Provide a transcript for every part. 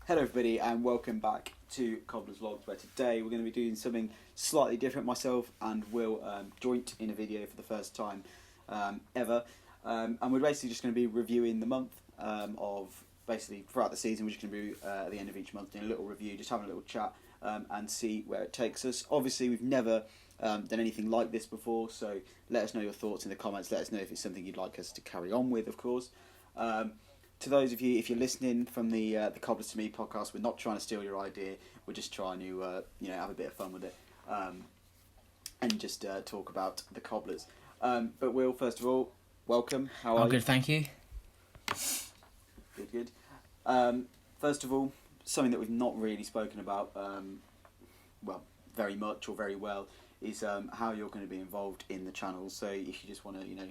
Hello everybody and welcome back to Cobblers Vlogs, where today we're going to be doing something slightly different. Myself and Will joint in a video for the first time ever, and we're basically just going to be reviewing the month of basically throughout the season. We're just going to be at the end of each month doing a little review, just having a little chat and see where it takes us. Obviously we've never done anything like this before, so let us know your thoughts in the comments. Let us know if it's something you'd like us to carry on with, of course. To those of you, if you're listening from the Cobblers to Me podcast, we're not trying to steal your idea. We're just trying to have a bit of fun with it and just talk about the Cobblers. But Will, first of all, welcome. How are you? I'm good, thank you. Good. First of all, something that we've not really spoken about, very much or very well, is how you're going to be involved in the channel. So if you just want to,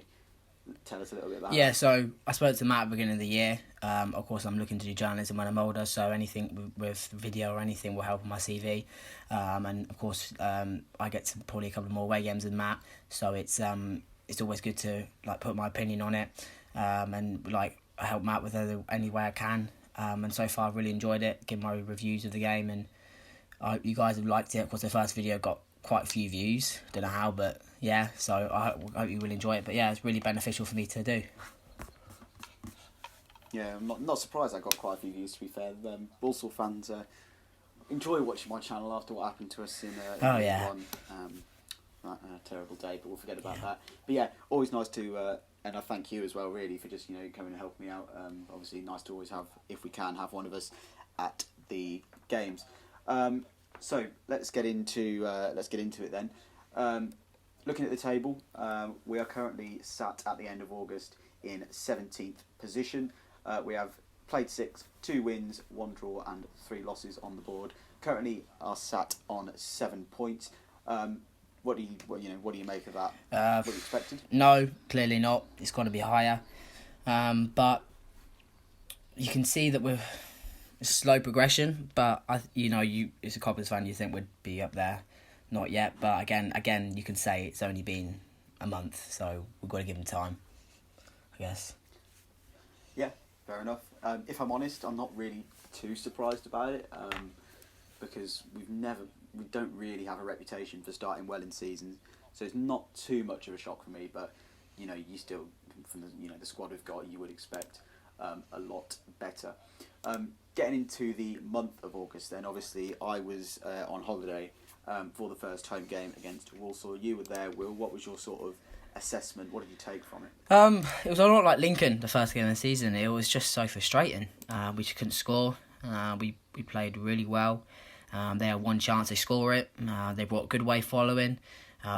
tell us a little bit about Yeah, so I spoke to Matt at the beginning of the year. Of course, I'm looking to do journalism when I'm older, so anything with video or anything will help on my CV. And of course, I get to probably a couple more away games than Matt, so it's always good to put my opinion on it and help Matt with any way I can. And so far, I've really enjoyed it. Give my reviews of the game, and you guys have liked it. Of course, the first video got quite a few views. Don't know how, but yeah. So I hope you will enjoy it. But yeah, it's really beneficial for me to do. Yeah, I'm not surprised I got quite a few views, to be fair. Walsall fans enjoy watching my channel after what happened to us in that terrible day, but we'll forget about that. But yeah, always nice to, and I thank you as well, really, for just coming and helping me out. Obviously, nice to always have, if we can, have one of us at the games. So let's get into it then. Looking at the table, we are currently sat at the end of August in 17th position. We have played 6, 2 wins, 1 draw, and 3 losses on the board. Currently, are sat on 7 points. What do you make of that? What you expected? No, clearly not. It's got to be higher. But you can see that we're slow progression. But you as a Cobblers fan, you think we'd be up there. Not yet, but again, you can say it's only been a month, so we've got to give them time, I guess. Yeah, fair enough. If I'm honest, I'm not really too surprised about it, because we don't really have a reputation for starting well in seasons, so it's not too much of a shock for me. But you still, from the squad we've got, you would expect a lot better. Getting into the month of August, then obviously I was on holiday for the first home game against Walsall. You were there, Will. What was your sort of assessment? What did you take from it? It was a lot like Lincoln, the first game of the season. It was just so frustrating. We just couldn't score. We played really well. They had one chance to score it. They brought a good way following.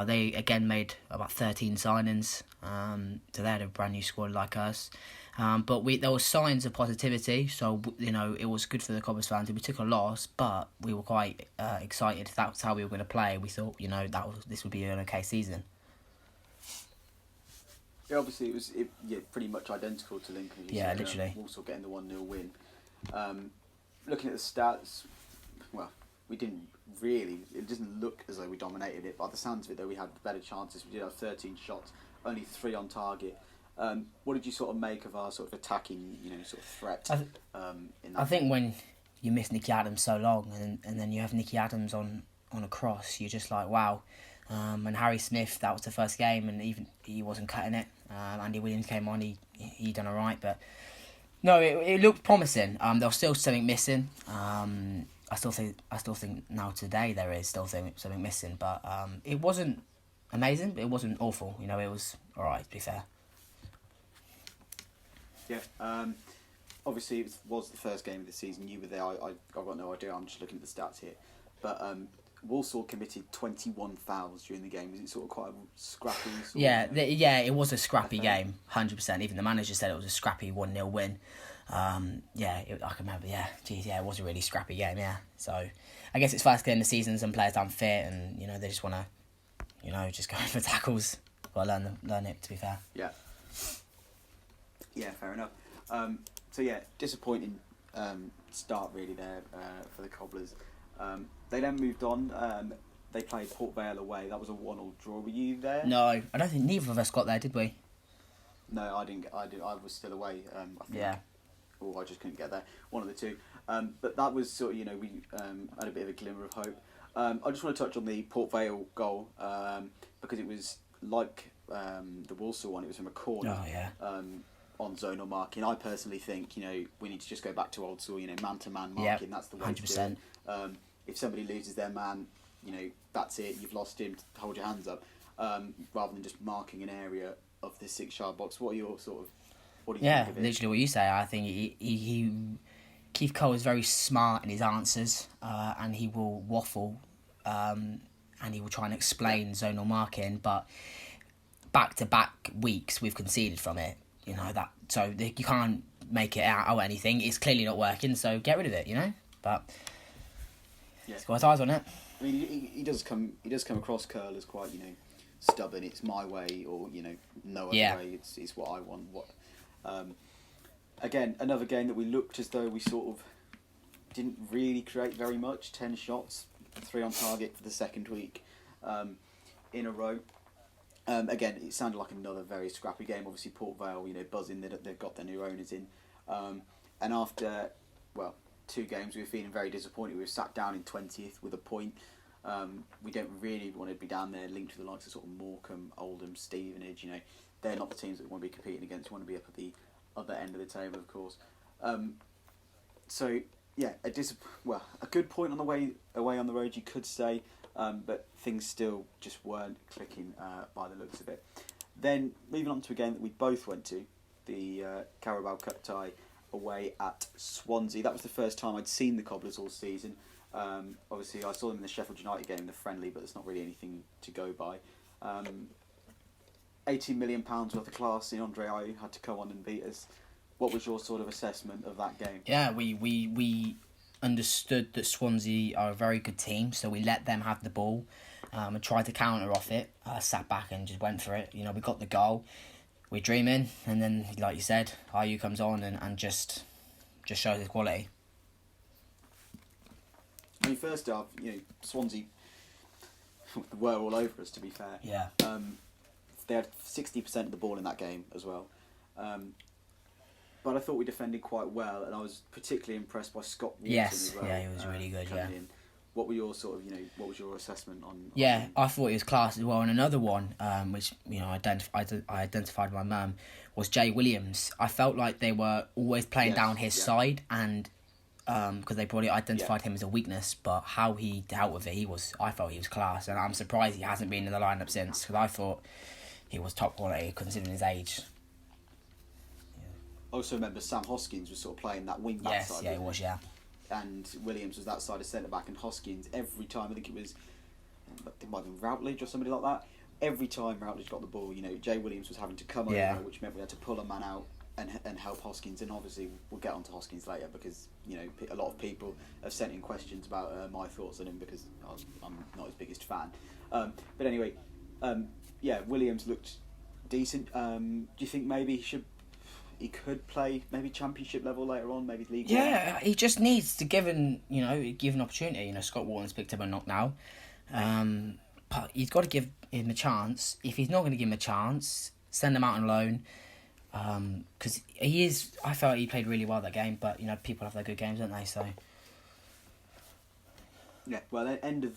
They again made about 13 signings. So they had a brand new squad like us. But there were signs of positivity, so it was good for the Cobblers fans. We took a loss, but we were quite excited. If that's how we were going to play, we thought this would be an okay season. Yeah, obviously it was pretty much identical to Lincoln. Yeah, literally. Also getting the 1-0 win. Looking at the stats, well, we didn't really. It doesn't look as though we dominated it. By the sounds of it, though, we had better chances. We did have 13 shots, only 3 on target. What did you sort of make of our sort of attacking, sort of threat? In that I think when you miss Nicky Adams so long, and then you have Nicky Adams on a cross, you're just like, wow. And Harry Smith, that was the first game, and even he wasn't cutting it. Andy Williams came on, he done all right, but no, it looked promising. There was still something missing. I still think now today there is still something missing, but it wasn't amazing, but it wasn't awful. It was all right, to be fair. Yeah, obviously it was the first game of the season. You were there. I've got no idea. I'm just looking at the stats here. But Walsall committed 21 fouls during the game. Was it sort of quite a scrappy? It was a scrappy game, 100%. Even the manager said it was a scrappy 1-0 win. I can remember. Yeah, it was a really scrappy game. Yeah, so I guess it's first game of the season. Some players aren't fit, and they just want to, just go for tackles. Got to learn it. To be fair. Yeah. Yeah, fair enough. So yeah, disappointing start really there for the Cobblers. They then moved on. They played Port Vale away. That was a 1-1 draw. Were you there? No, I don't think neither of us got there, did we? No, I didn't. I was still away. I think. Yeah. or I just couldn't get there. One of the two. But that was sort of, we had a bit of a glimmer of hope. I just want to touch on the Port Vale goal because it was like the Walsall one. It was from a corner. Oh, yeah. On zonal marking. I personally think, we need to just go back to old school, man-to-man marking. That's the way 100%. to do it. If somebody loses their man, that's it. You've lost him. Hold your hands up. Rather than just marking an area of the 6-yard box. What do you think of it? Yeah, literally what you say. I think he Keith Cole is very smart in his answers, and he will waffle, and he will try and explain zonal marking, but back-to-back weeks we've conceded from it. So you can't make it out or anything. It's clearly not working, so get rid of it. But he's got his eyes on it. I mean, he does come across Curl as quite stubborn. It's my way, or no other way. It's what I want. Again, another game that we looked as though we sort of didn't really create very much. 10 shots, 3 on target for the second week in a row. Again, it sounded like another very scrappy game. Obviously, Port Vale, buzzing that they've got their new owners in. And after, 2 games, we were feeling very disappointed. We were sat down in 20th with a point. We don't really want to be down there linked to the likes of sort of Morecambe, Oldham, Stevenage. They're not the teams that we want to be competing against. We want to be up at the other end of the table, of course. So, yeah, a good point on the way away on the road, you could say. But things still just weren't clicking by the looks of it. Then, moving on to a game that we both went to, the Carabao Cup tie away at Swansea. That was the first time I'd seen the Cobblers all season. Obviously, I saw them in the Sheffield United game, the friendly, but there's not really anything to go by. £18 million worth of class in Andre Ayew had to come on and beat us. What was your sort of assessment of that game? Yeah, we understood that Swansea are a very good team, so we let them have the ball and tried to counter off it. Sat back and just went for it. We got the goal. We're dreaming, and then, like you said, Ayew comes on and just shows his quality. I mean, first half, Swansea were all over us, to be fair. Yeah. They had 60% of the ball in that game as well. But I thought we defended quite well, and I was particularly impressed by Scott Wharton as well. Yeah, he was really good, yeah. In. What were your what was your assessment on? Yeah, I thought he was class as well. And another one, which I identified with my mum, was Jay Williams. I felt like they were always playing down his side, and because they probably identified him as a weakness, but how he dealt with it, I felt he was class, and I'm surprised he hasn't been in the lineup since, because I thought he was top quality considering his age. I also remember Sam Hoskins was sort of playing that wing back side. Yes, he was, yeah. And Williams was that side of centre back, and Hoskins every time, I think it might have been Routledge or somebody like that. Every time Routledge got the ball, Jay Williams was having to come over, which meant we had to pull a man out and help Hoskins. And obviously we'll get on to Hoskins later, because a lot of people have sent in questions about my thoughts on him, because I'm not his biggest fan. But anyway, Williams looked decent. Do you think maybe he could play maybe Championship level later on, maybe League One? Yeah, he just needs to give an opportunity. Scott Wharton's picked up a knock now, but he's got to give him a chance. If he's not going to give him a chance, send him out on loan. Because I felt he played really well that game, but people have their good games, don't they? So yeah, well, at end of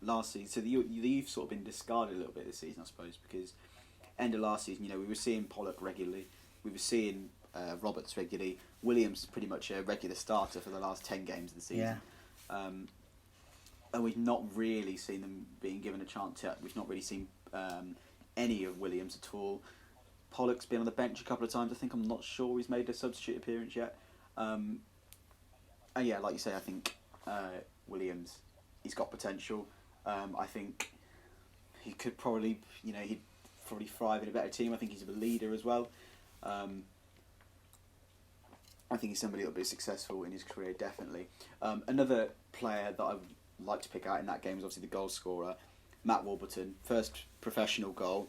last season, so the youth sort of been discarded a little bit this season, I suppose, because end of last season, we were seeing Pollock regularly. We were seeing Roberts regularly. Williams pretty much a regular starter for the last 10 games of the season. Yeah. And we've not really seen them being given a chance yet. We've not really seen any of Williams at all. Pollock's been on the bench a couple of times. I'm not sure he's made a substitute appearance yet. And yeah, like you say, I think Williams, he's got potential. I think he could probably, he'd probably thrive in a better team. I think he's a leader as well. I think he's somebody that'll be successful in his career, definitely. Another player that I would like to pick out in that game is obviously the goal scorer, Matt Warburton. First professional goal.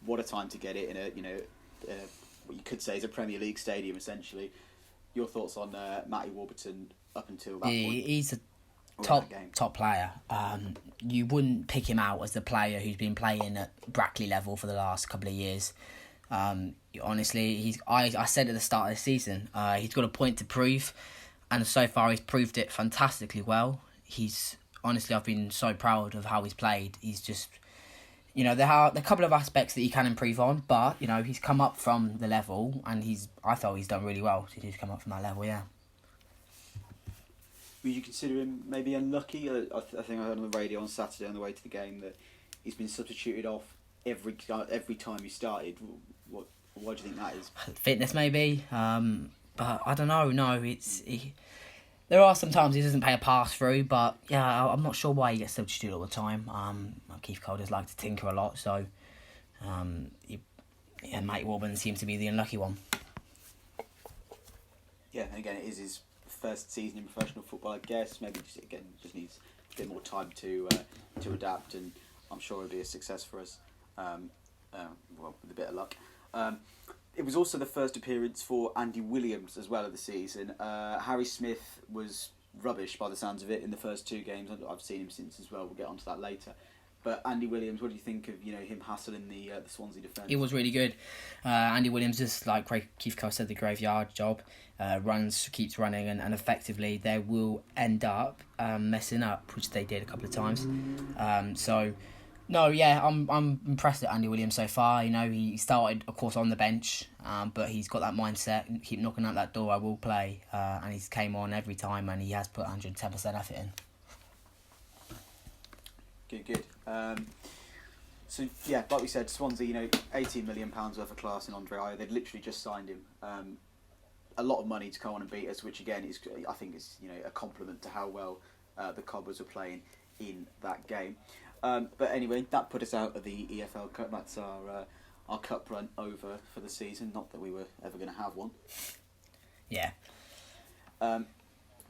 What a time to get it in what you could say is a Premier League stadium, essentially. Your thoughts on Matty Warburton up until that point? He's a top player. You wouldn't pick him out as the player who's been playing at Brackley level for the last couple of years. Honestly, I said at the start of the season, he's got a point to prove, and so far he's proved it fantastically well. Honestly, I've been so proud of how he's played. He's just, there are a couple of aspects that he can improve on, but he's come up from the level, and I felt he's done really well since he's come up from that level. Yeah. Would you consider him maybe unlucky? I think I heard on the radio on Saturday on the way to the game that he's been substituted off every time he started. Why do you think that is? Fitness maybe, but I don't know. No, there are some times he doesn't pay a pass through, but yeah, I'm not sure why he gets substituted all the time. Keith Cole does like to tinker a lot, so Mike Warburton seems to be the unlucky one. Yeah, and again, it is his first season in professional football, I guess. Maybe just needs a bit more time to adapt, and I'm sure it'll be a success for us. With a bit of luck. It was also the first appearance for Andy Williams as well of the season. Harry Smith was rubbish by the sounds of it in the first 2 games. I've seen him since as well. We'll get onto that later. But Andy Williams, what do you think of him hassling the Swansea defence? He was really good. Andy Williams, just like Keith Cole said, the graveyard job. Keeps running, and effectively they will end up messing up, which they did a couple of times. I'm impressed at Andy Williams so far. He started, of course, on the bench, but he's got that mindset. Keep knocking out that door, I will play. And he's came on every time, and he has put 110% effort in. Good. So yeah, like we said, Swansea, £18 million worth of class in Andre Ayew. They'd literally just signed him. A lot of money to come on and beat us, which again I think is a compliment to how well the Cobblers were playing in that game. But anyway, that put us out of the EFL Cup. That's our cup run over for the season. Not that we were ever going to have one. Yeah.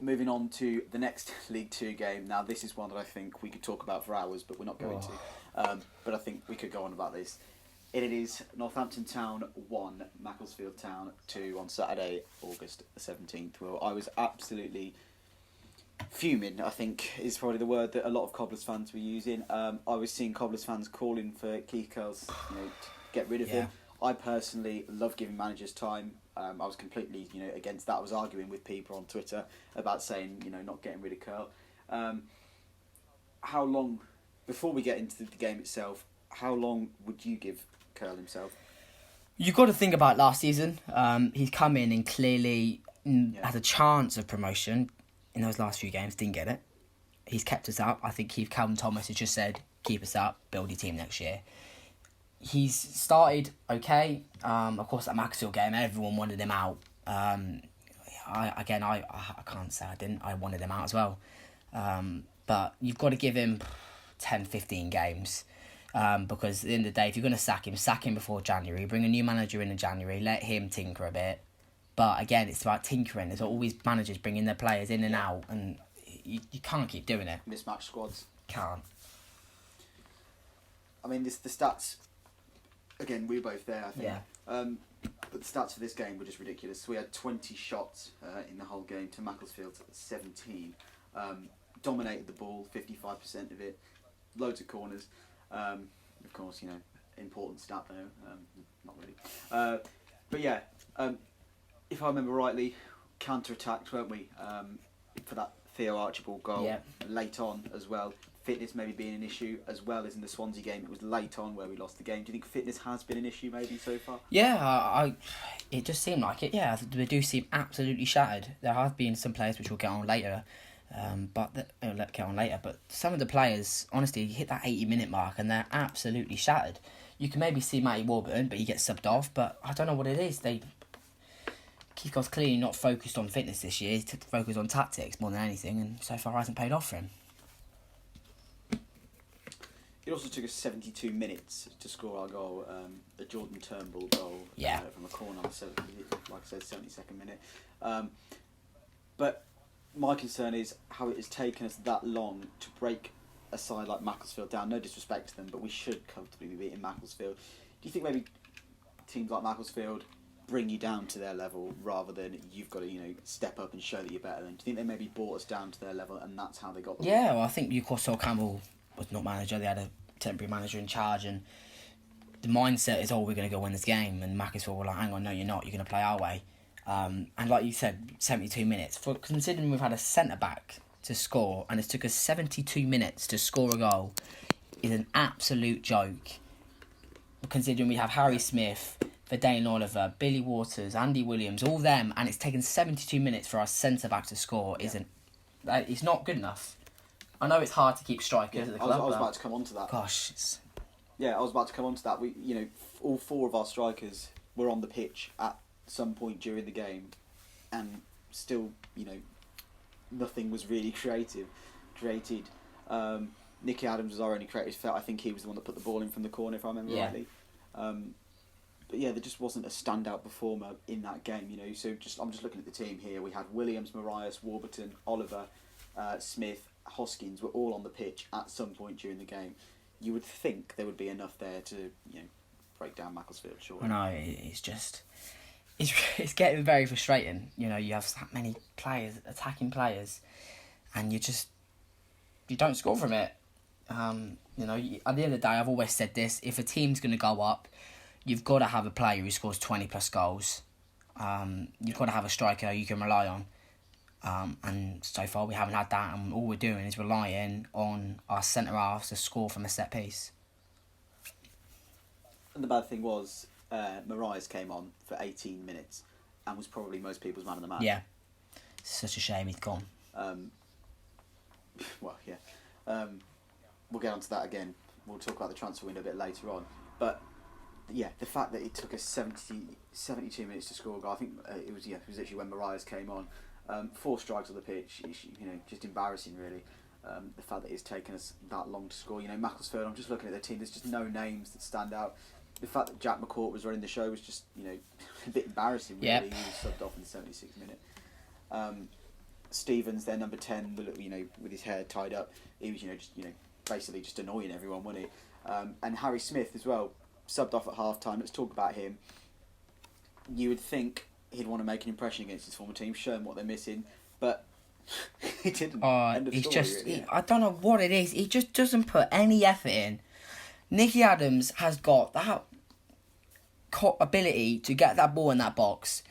Moving on to the next League 2 game. Now, this is one that I think we could talk about for hours, but we're not going to. But I think we could go on about this. It is Northampton Town 1, Macclesfield Town 2 on Saturday, August 17th. Well, I was absolutely fuming, I think, is probably the word that a lot of Cobblers fans were using. I was seeing Cobblers fans calling for Keith Cole to get rid of him. I personally love giving managers time. I was completely, against that. I was arguing with people on Twitter about saying, not getting rid of Curl. How long, before we get into the game itself, how long would you give Curl himself? You've got to think about last season. He's come in and clearly had a chance of promotion in those last few games, didn't get it. He's kept us up. I think Calvin Thomas has just said, keep us up, build your team next year. He's started okay. Of course, that Macclesfield game, everyone wanted him out. I can't say I didn't. I wanted him out as well. But you've got to give him 10, 15 games. Because at the end of the day, if you're going to sack him before January. Bring a new manager in January. Let him tinker a bit. But again, it's about tinkering. There's always managers bringing their players in and out. And you can't keep doing it. Mismatched squads. Can't. I mean, the stats... Again, we were both there, I think. Yeah. But the stats for this game were just ridiculous. We had 20 shots in the whole game to Macclesfield's 17. Dominated the ball, 55% of it. Loads of corners. Of course, important stat though. Not really. But yeah, if I remember rightly, counter-attacked, weren't we? For that Theo Archibald goal. Yeah. Late on as well. Fitness maybe being an issue, as well as in the Swansea game. It was late on where we lost the game. Do you think fitness has been an issue maybe so far? Yeah, it just seemed like it. Yeah, they do seem absolutely shattered. There have been some players which we'll get on later, but some of the players, honestly, hit that 80-minute mark and they're absolutely shattered. You can maybe see Matty Warburton, but he gets subbed off. But I don't know what it is. Keith Cole's clearly not focused on fitness this year. He's focused on tactics more than anything, and so far hasn't paid off for him. It also took us 72 minutes to score our goal, a Jordan Turnbull goal from a corner on the, like I said, 72nd minute. But my concern is how it has taken us that long to break a side like Macclesfield down. No disrespect to them, but we should comfortably be beating Macclesfield. Do you think maybe teams like Macclesfield bring you down to their level rather than you've got to step up and show that you're better than? Do you think they maybe brought us down to their level and that's how they got the Yeah, well, I think Sol Campbell was not manager. They had a temporary manager in charge, and the mindset is, we're going to go win this game, and Macclesfield were like, hang on, no, you're not. You're going to play our way. And like you said, 72 minutes. For considering we've had a centre back to score, and it took us 72 minutes to score a goal, is an absolute joke. Considering we have Harry Smith, Verdane Oliver, Billy Waters, Andy Williams, all them, and it's taken 72 minutes for our centre back to score. It's not good enough. I know it's hard to keep strikers at the club. I was about to come on to that. Gosh, I was about to come on to that. We, all 4 of our strikers were on the pitch at some point during the game, and still, nothing was really created. Nicky Adams was our only creative threat. I think he was the one that put the ball in from the corner, if I remember rightly. But there just wasn't a standout performer in that game, So I'm just looking at the team here. We had Williams, Marias, Warburton, Oliver, Smith, Hoskins were all on the pitch at some point during the game. You would think there would be enough there to, break down Macclesfield, surely. No, it's just... It's getting very frustrating. You have that many players, attacking players, and you don't score from it. At the end of the day, I've always said this: if a team's going to go up, you've got to have a player who scores 20 plus goals. You've got to have a striker you can rely on. And so far we haven't had that, and all we're doing is relying on our centre halves to score from a set piece. And the bad thing was, Marias came on for 18 minutes and was probably most people's man of the match. Yeah, such a shame he's gone. We'll get onto that again. We'll talk about the transfer window a bit later on. But the fact that it took us 72 minutes to score a goal, I think it was literally when Marias came on. 4 strikes on the pitch, just embarrassing really. The fact that it's taken us that long to score. Macclesfield, I'm just looking at the team, there's just no names that stand out. The fact that Jack McCourt was running the show was just, a bit embarrassing really. Yep. He was subbed off in the 76th minute. Stevens, their number 10, with his hair tied up, he was, basically just annoying everyone, wasn't he? And Harry Smith as well, subbed off at half time. Let's talk about him. You would think he'd want to make an impression against his former team, show them what they're missing, but he didn't. He's just, really. I don't know what it is. He just doesn't put any effort in. Nicky Adams has got that ability to get that ball in that box,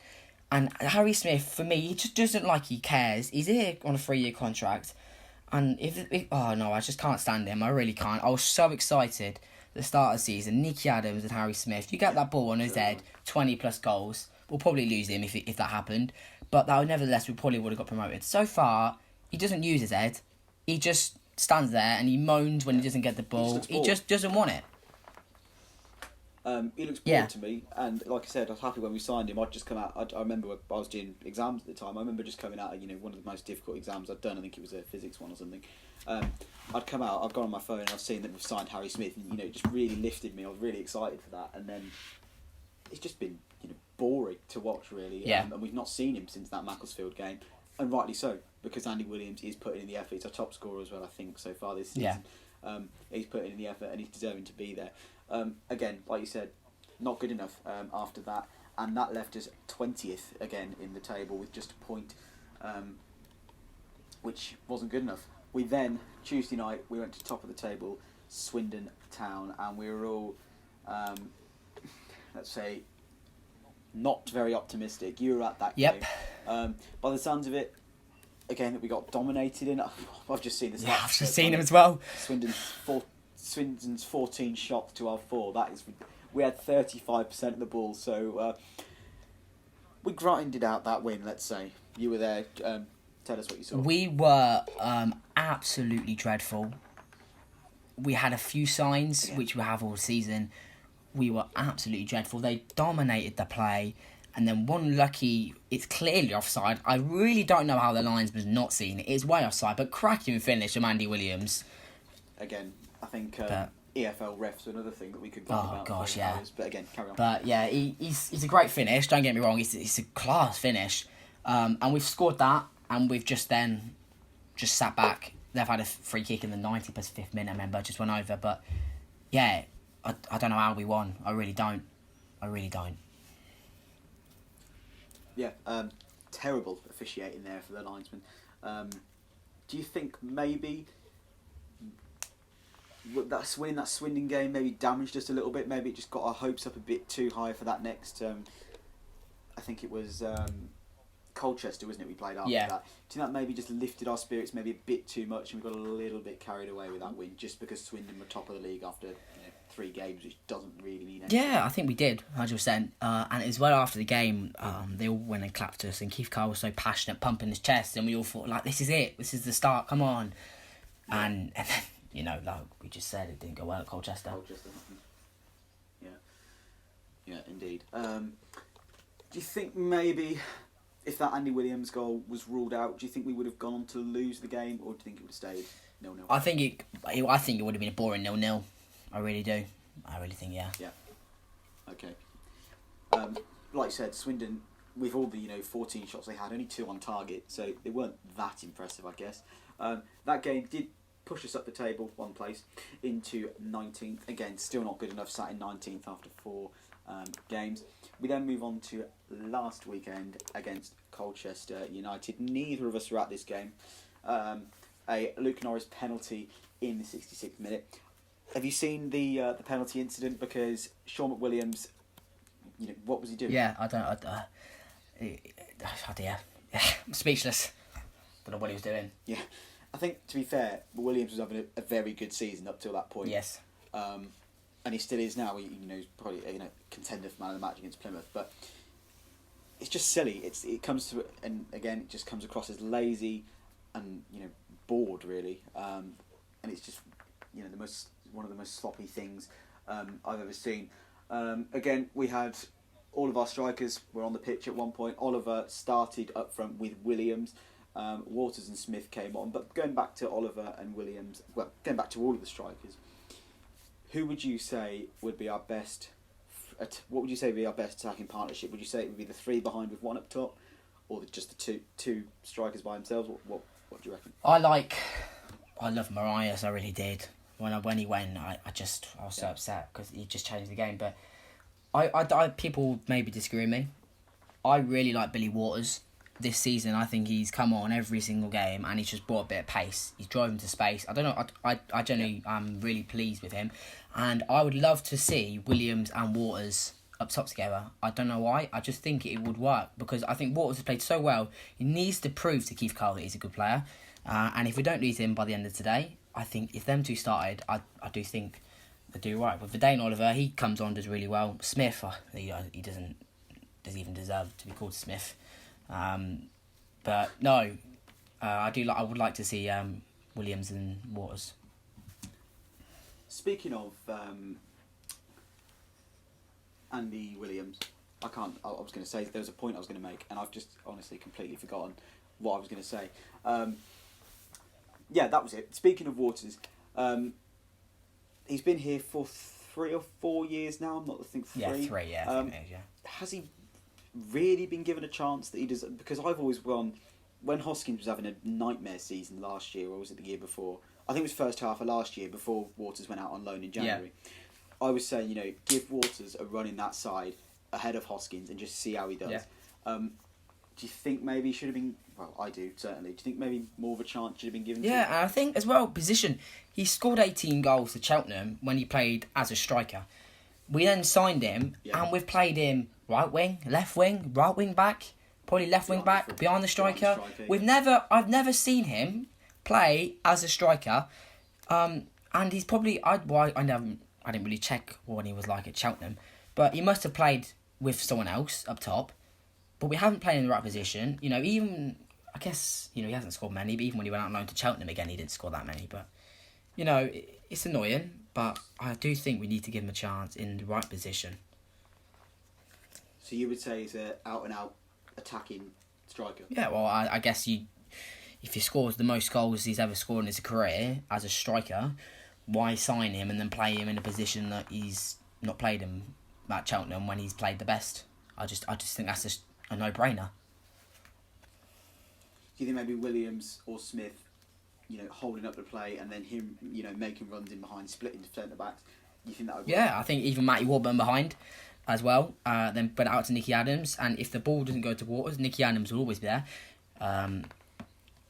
and Harry Smith, for me, he just doesn't like he cares. He's here on a 3-year contract, and I just can't stand him. I really can't. I was so excited at the start of the season. Nicky Adams and Harry Smith, you get that ball on his head, 20 plus goals. We'll probably lose him if that happened, but nevertheless we probably would have got promoted. So far, he doesn't use his head. He just stands there and he moans when he doesn't get the ball. He just doesn't want it. He looks bored to me, and like I said, I was happy when we signed him. I'd just come out. I remember I was doing exams at the time. I remember just coming out of one of the most difficult exams I'd done. I think it was a physics one or something. I'd come out. I've gone on my phone and I've seen that we've signed Harry Smith, and it just really lifted me. I was really excited for that, and then it's just been boring to watch really. Yeah. And we've not seen him since that Macclesfield game, and rightly so, because Andy Williams is putting in the effort. He's our top scorer as well, I think, so far this season. Yeah. He's putting in the effort and he's deserving to be there. Again, like you said, not good enough after that, and that left us 20th again in the table with just a point, which wasn't good enough. We then, Tuesday night, we went to top of the table, Swindon Town, and we were all, let's say, not very optimistic. You were at that game. By the sounds of it, again, we got dominated in. I've just seen this. Yeah, I've just seen him as well. Swindon's 14 shots to our 4. That is, we had 35% of the ball, so we grinded out that win. Let's say you were there. Tell us what you saw. We were absolutely dreadful. We had a few signs, which we have all season. We were absolutely dreadful. They dominated the play, and then one lucky, it's clearly offside. I really don't know how the linesman's not seen it. It's way offside, but cracking finish from Andy Williams. Again, I think EFL refs are another thing that we could talk about. Oh gosh, yeah. Hours, but again, carry on. But yeah, he's a great finish. Don't get me wrong. It's a class finish, and we've scored that, and we've just sat back. They've had a free kick in the 90 plus 5th minute. I remember, just went over. But yeah, I don't know how we won. I really don't. Yeah, terrible officiating there for the linesman. Do you think maybe That's winning that Swindon game maybe damaged us a little bit. Maybe it just got our hopes up a bit too high for that next. I think it was Colchester, wasn't it? We played after that. Do you think that maybe just lifted our spirits maybe a bit too much, and we got a little bit carried away with that win just because Swindon were top of the league after 3 games, which doesn't really mean anything. Yeah, I think we did, 100%. And as well after the game, they all went and clapped us, and Keith Carr was so passionate, pumping his chest, and we all thought, like, this is it, this is the start, come on. Yeah. And then, like we just said, it didn't go well at Colchester. Yeah, indeed. Do you think maybe if that Andy Williams goal was ruled out, do you think we would have gone on to lose the game, or do you think it would have stayed 0-0? I think it would have been a boring 0-0. I really do. I really think, yeah. Yeah. Okay. Like you said, Swindon, with all the 14 shots they had, only 2 on target, so they weren't that impressive, I guess. That game did push us up the table 1 place into 19th. Again, still not good enough, sat in 19th after 4 games. We then move on to last weekend against Colchester United. Neither of us were at this game. A Luke Norris penalty in the 66th minute. Have you seen the penalty incident? Because Sean McWilliams, what was he doing? Yeah, I don't. Oh dear, I'm speechless. Don't know what he was doing. Yeah, I think to be fair, Williams was having a very good season up till that point. Yes. And he still is now. He's probably contender for man of the match against Plymouth, but it's just silly. It comes to, and again it just comes across as lazy and bored really. And it's just one of the most sloppy things I've ever seen. Again, we had all of our strikers were on the pitch at one point. Oliver started up front with Williams. Waters and Smith came on, but going back to Oliver and Williams, going back to all of the strikers. Who would you say would be our best? What would you say would be our best attacking partnership? Would you say it would be the 3 behind with 1 up top, or just the two strikers by themselves? What do you reckon? I love Marias. I really did. When he went, I was so upset because he just changed the game. But I people maybe disagree with me. I really like Billy Waters. This season, I think he's come on every single game and he's just brought a bit of pace. He's drove into space. I don't know. I generally am really pleased with him, and I would love to see Williams and Waters up top together. I don't know why. I just think it would work because I think Waters has played so well. He needs to prove to Keith Carr that he's a good player, and if we don't lose him by the end of today, I think if them 2 started, I do think they do right. With Dane Oliver, he comes on, does really well. Smith, he doesn't even deserve to be called Smith. But no, I would like to see Williams and Waters. Speaking of Andy Williams, I was going to say there was a point I was going to make, and I've just honestly completely forgotten what I was going to say. Yeah, that was it. Speaking of Waters, he's been here for 3 or 4 years now. I'm not think 3. Yeah, 3. Yeah, I think it is, yeah. Has he really been given a chance that he does? Because I've always gone, when Hoskins was having a nightmare season last year, or was it the year before? I think it was first half of last year before Waters went out on loan in January. Yeah. I was saying, give Waters a run in that side ahead of Hoskins and just see how he does. Yeah. Do you think maybe he should have been? Well, I do certainly. Do you think maybe more of a chance should have been given? Yeah, and I think as well position. He scored 18 goals for Cheltenham when he played as a striker. We then signed him, and we've played him right wing, left wing, right wing back, probably left wing back, behind the striker. I've never seen him play as a striker, and he's probably I didn't really check what he was like at Cheltenham, but he must have played with someone else up top. But we haven't played in the right position. Even I guess he hasn't scored many. But even when he went out on loan to Cheltenham again, he didn't score that many. But it's annoying. But I do think we need to give him a chance in the right position. So you would say he's an out-and-out attacking striker? Yeah, well, I guess if he scores the most goals he's ever scored in his career as a striker, why sign him and then play him in a position that he's not played him at Cheltenham when he's played the best? I just think that's just a no-brainer. Do you think maybe Williams or Smith, holding up the play and then him, making runs in behind, splitting to centre backs? You think that would work? Yeah, I think even Matty Warburton behind as well. Then put it out to Nicky Adams, and if the ball doesn't go to Waters, Nicky Adams will always be there.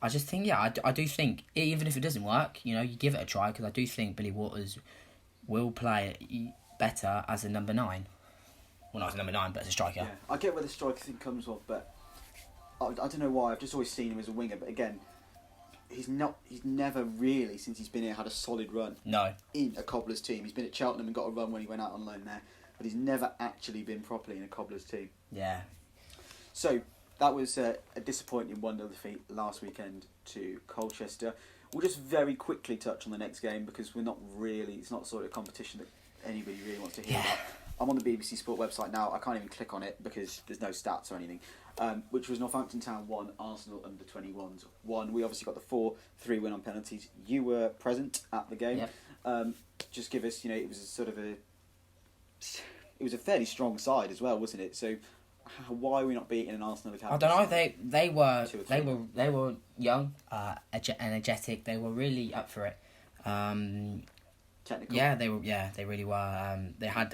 I just think, I do think, even if it doesn't work, you give it a try, because I do think Billy Waters will play better as a number 9. Well, not as a number 9, but as a striker. Yeah, I get where the striker thing comes from, but I don't know why. I've just always seen him as a winger, but again, he's never really, since he's been here, had a solid run. No. In a Cobblers team. He's been at Cheltenham and got a run when he went out on loan there, but he's never actually been properly in a Cobblers team. Yeah. So, that was a disappointing 1-0 defeat last weekend to Colchester. We'll just very quickly touch on the next game, because it's not sort of competition that anybody really wants to hear about. I'm on the BBC Sport website now. I can't even click on it because there's no stats or anything. Which was Northampton Town 1, Arsenal under 21s 1. We obviously got the 4-3 win on penalties. You were present at the game. Yep. Just give us, it was it was a fairly strong side as well, wasn't it? So why are we not beating an Arsenal academy? I don't know. They were young, energetic. They were really up for it. Technical. Yeah, they were. Yeah, they really were. They had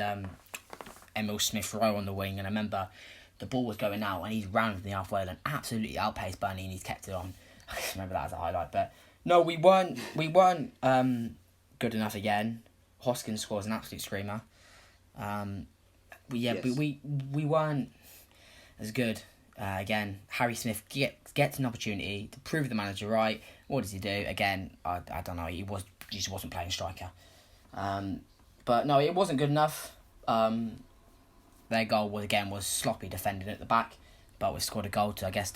Emil Smith-Rowe on the wing, and I remember the ball was going out, and he's rounded the halfway and absolutely outpaced Burnley, and he's kept it on. I just remember that as a highlight. But no, we weren't good enough again. Hoskins scores an absolute screamer. We weren't as good. Again, Harry Smith gets an opportunity to prove the manager right. What does he do? Again, I don't know. He just wasn't playing striker. But no, it wasn't good enough. Their goal was sloppy defending at the back, but we scored a goal to get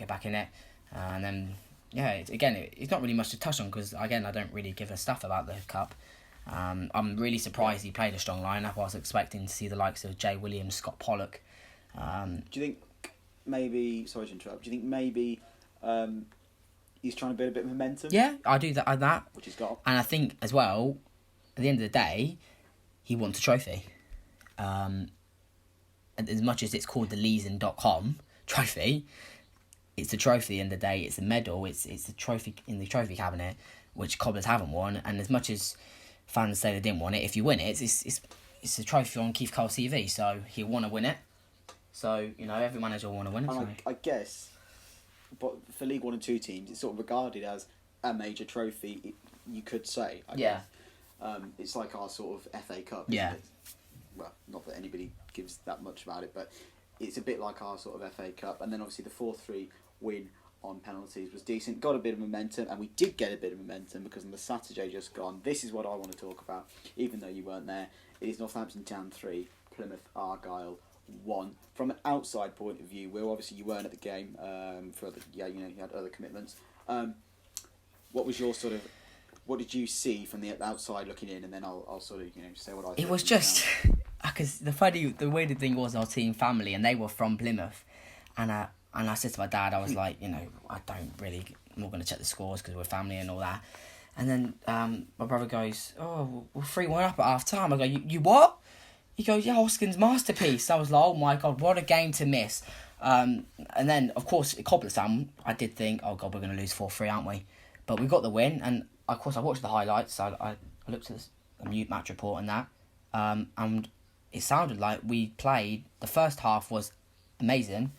back in it. And then it's not really much to touch on, because again, I don't really give a stuff about the cup. I'm really surprised he played a strong lineup. I was expecting to see the likes of Jay Williams, Scott Pollock. Do you think maybe? Sorry to interrupt. Do you think maybe he's trying to build a bit of momentum? Yeah, I do that. Which he's got. And I think as well, at the end of the day, he wants a trophy. As much as it's called the Leeson.com trophy, it's a trophy at the end of the day. It's a medal. It's a trophy in the trophy cabinet, which Cobblers haven't won. And as much as fans say they didn't want it, if you win it, it's a trophy on Keith Cole's CV. So he'll want to win it. So every manager will want to win it. And I guess, but for League 1 and 2 teams, it's sort of regarded as a major trophy. You could say. I guess. It's like our sort of FA Cup. Yeah. Isn't it? Well, not that anybody gives that much about it, but it's a bit like our sort of FA Cup. And then obviously the 4-3 win on penalties was decent. Got a bit of momentum, and we did get a bit of momentum, because on the Saturday just gone, this is what I want to talk about, even though you weren't there. It is Northampton Town 3, Plymouth Argyle 1. From an outside point of view, Will, obviously you weren't at the game you had other commitments. What was your sort of? What did you see from the outside looking in, and then I'll sort of say what I thought. It was just because the weird thing was our team family, and they were from Plymouth, and I said to my dad, I was like, I'm not going to check the scores because we're family and all that. And then my brother goes, oh, we're 3-1 up at half time. I go, you what? He goes, yeah, Hoskins' masterpiece. I was like, oh my God, what a game to miss. And then, of course, at Cobblers Town, I did think, oh God, we're going to lose 4-3, aren't we? But we got the win, and of course I watched the highlights. I looked at the mute match report and that, and it sounded like we played. The first half was amazing.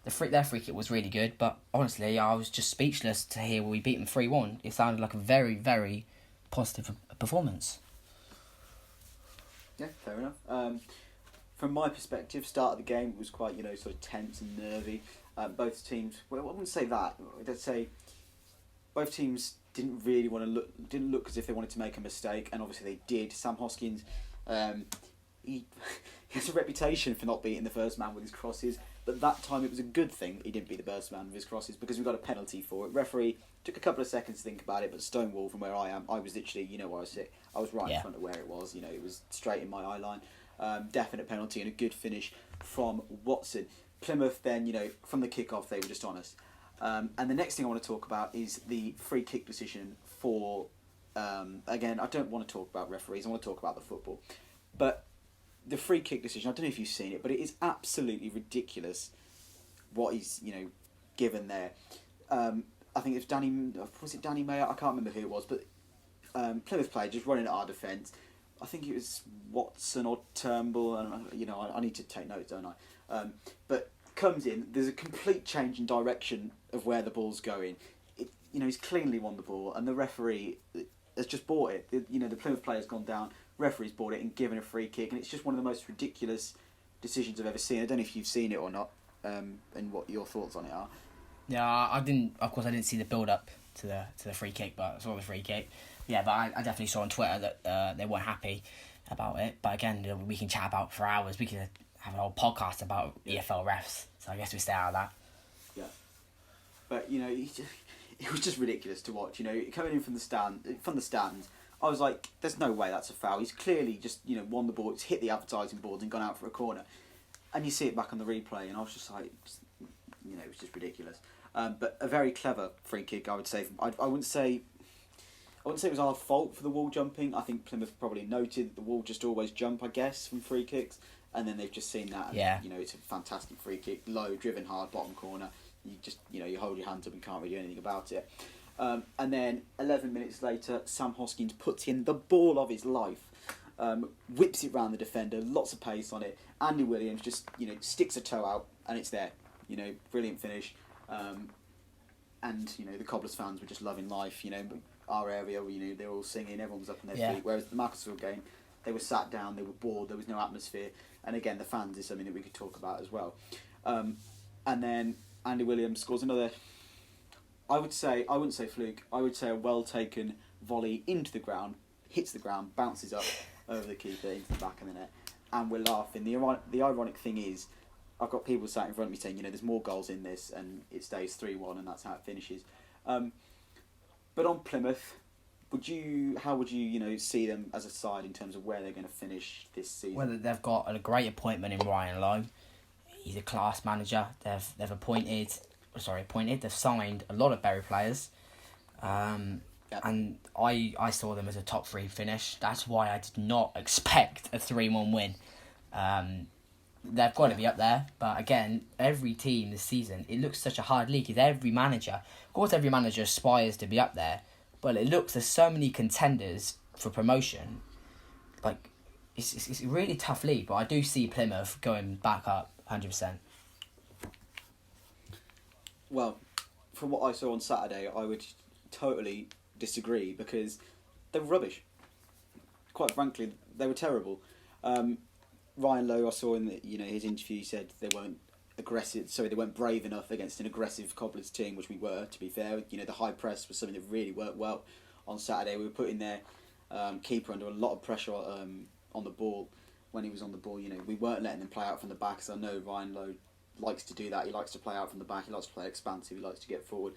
Their free kick was really good, but honestly, I was just speechless to hear we beat them 3-1. It sounded like a very, very positive performance. Yeah, fair enough. From my perspective, start of the game was quite sort of tense and nervy. Both teams. Well, I wouldn't say that. I'd say both teams didn't look as if they wanted to make a mistake, and obviously they did. Sam Hoskins, he has a reputation for not beating the first man with his crosses, but that time it was a good thing he didn't beat the first man with his crosses, because we got a penalty for it. Referee took a couple of seconds to think about it, but Stonewall, from where I am, I was literally, where I sit, I was right in front of where it was. It was straight in my eye line. Definite penalty and a good finish from Watson. Plymouth then, from the kick-off, they were just honest. And the next thing I want to talk about is the free kick decision for, again, I don't want to talk about referees, I want to talk about the football. But the free kick decision, I don't know if you've seen it, but it is absolutely ridiculous what he's, given there. I think it was Danny Mayer? I can't remember who it was, but Plymouth player just running at our defence. I think it was Watson or Turnbull, and I need to take notes, don't I? But comes in, there's a complete change in direction of where the ball's going. he's cleanly won the ball, and the referee has just bought it. The Plymouth player's gone down, referee's bought it and given a free kick, and it's just one of the most ridiculous decisions I've ever seen. I don't know if you've seen it or not, and what your thoughts on it are. Yeah, I didn't. Of course, I didn't see the build up to the free kick, but I saw the free kick. Yeah, but I definitely saw on Twitter that they weren't happy about it. But again, we can chat about for hours. We could have a whole podcast about EFL refs. So I guess we stay out of that. Yeah, but it was just ridiculous to watch. Coming in from the stands, I was like, "There's no way that's a foul." He's clearly just won the ball. It's hit the advertising boards and gone out for a corner, and you see it back on the replay, and I was just like, it was just ridiculous. But a very clever free kick, I would say. I wouldn't say it was our fault for the wall jumping. I think Plymouth probably noted that the wall just always jump, I guess, from free kicks, and then they've just seen that. And, it's a fantastic free kick, low, driven hard, bottom corner. You just you hold your hands up and can't really do anything about it. And then 11 minutes later, Sam Hoskins puts in the ball of his life, whips it round the defender, lots of pace on it. Andy Williams just sticks a toe out and it's there. Brilliant finish. And the Cobblers fans were just loving life. Our area, they were all singing, everyone was up on their feet. Whereas the Macclesfield game, they were sat down, they were bored, there was no atmosphere. And again, the fans is something that we could talk about as well. And then Andy Williams scores another. I wouldn't say fluke. I would say a well taken volley into the ground, hits the ground, bounces up over the keeper into the back of the net, and we're laughing. The ironic thing is, I've got people sat in front of me saying, there's more goals in this, and it stays 3-1, and that's how it finishes. But on Plymouth, how would you see them as a side in terms of where they're going to finish this season? Well, they've got a great appointment in Ryan Lowe. He's a class manager. They've They've signed a lot of Bury players, and I saw them as a top 3 finish. That's why I did not expect a 3-1 win. They've got to be up there, but again, every team this season, it looks such a hard league. Because every manager aspires to be up there, but there's so many contenders for promotion. Like, it's a really tough league, but I do see Plymouth going back up 100%. Well, from what I saw on Saturday, I would totally disagree because they were rubbish. Quite frankly, they were terrible. Ryan Lowe, I saw in his interview, he said they weren't they weren't brave enough against an aggressive Cobblers team, which we were, to be fair. The high press was something that really worked well on Saturday. We were putting their keeper under a lot of pressure on the ball when he was on the ball. We weren't letting him play out from the back, so I know Ryan Lowe likes to do that. He likes to play out from the back, he likes to play expansive, he likes to get forward.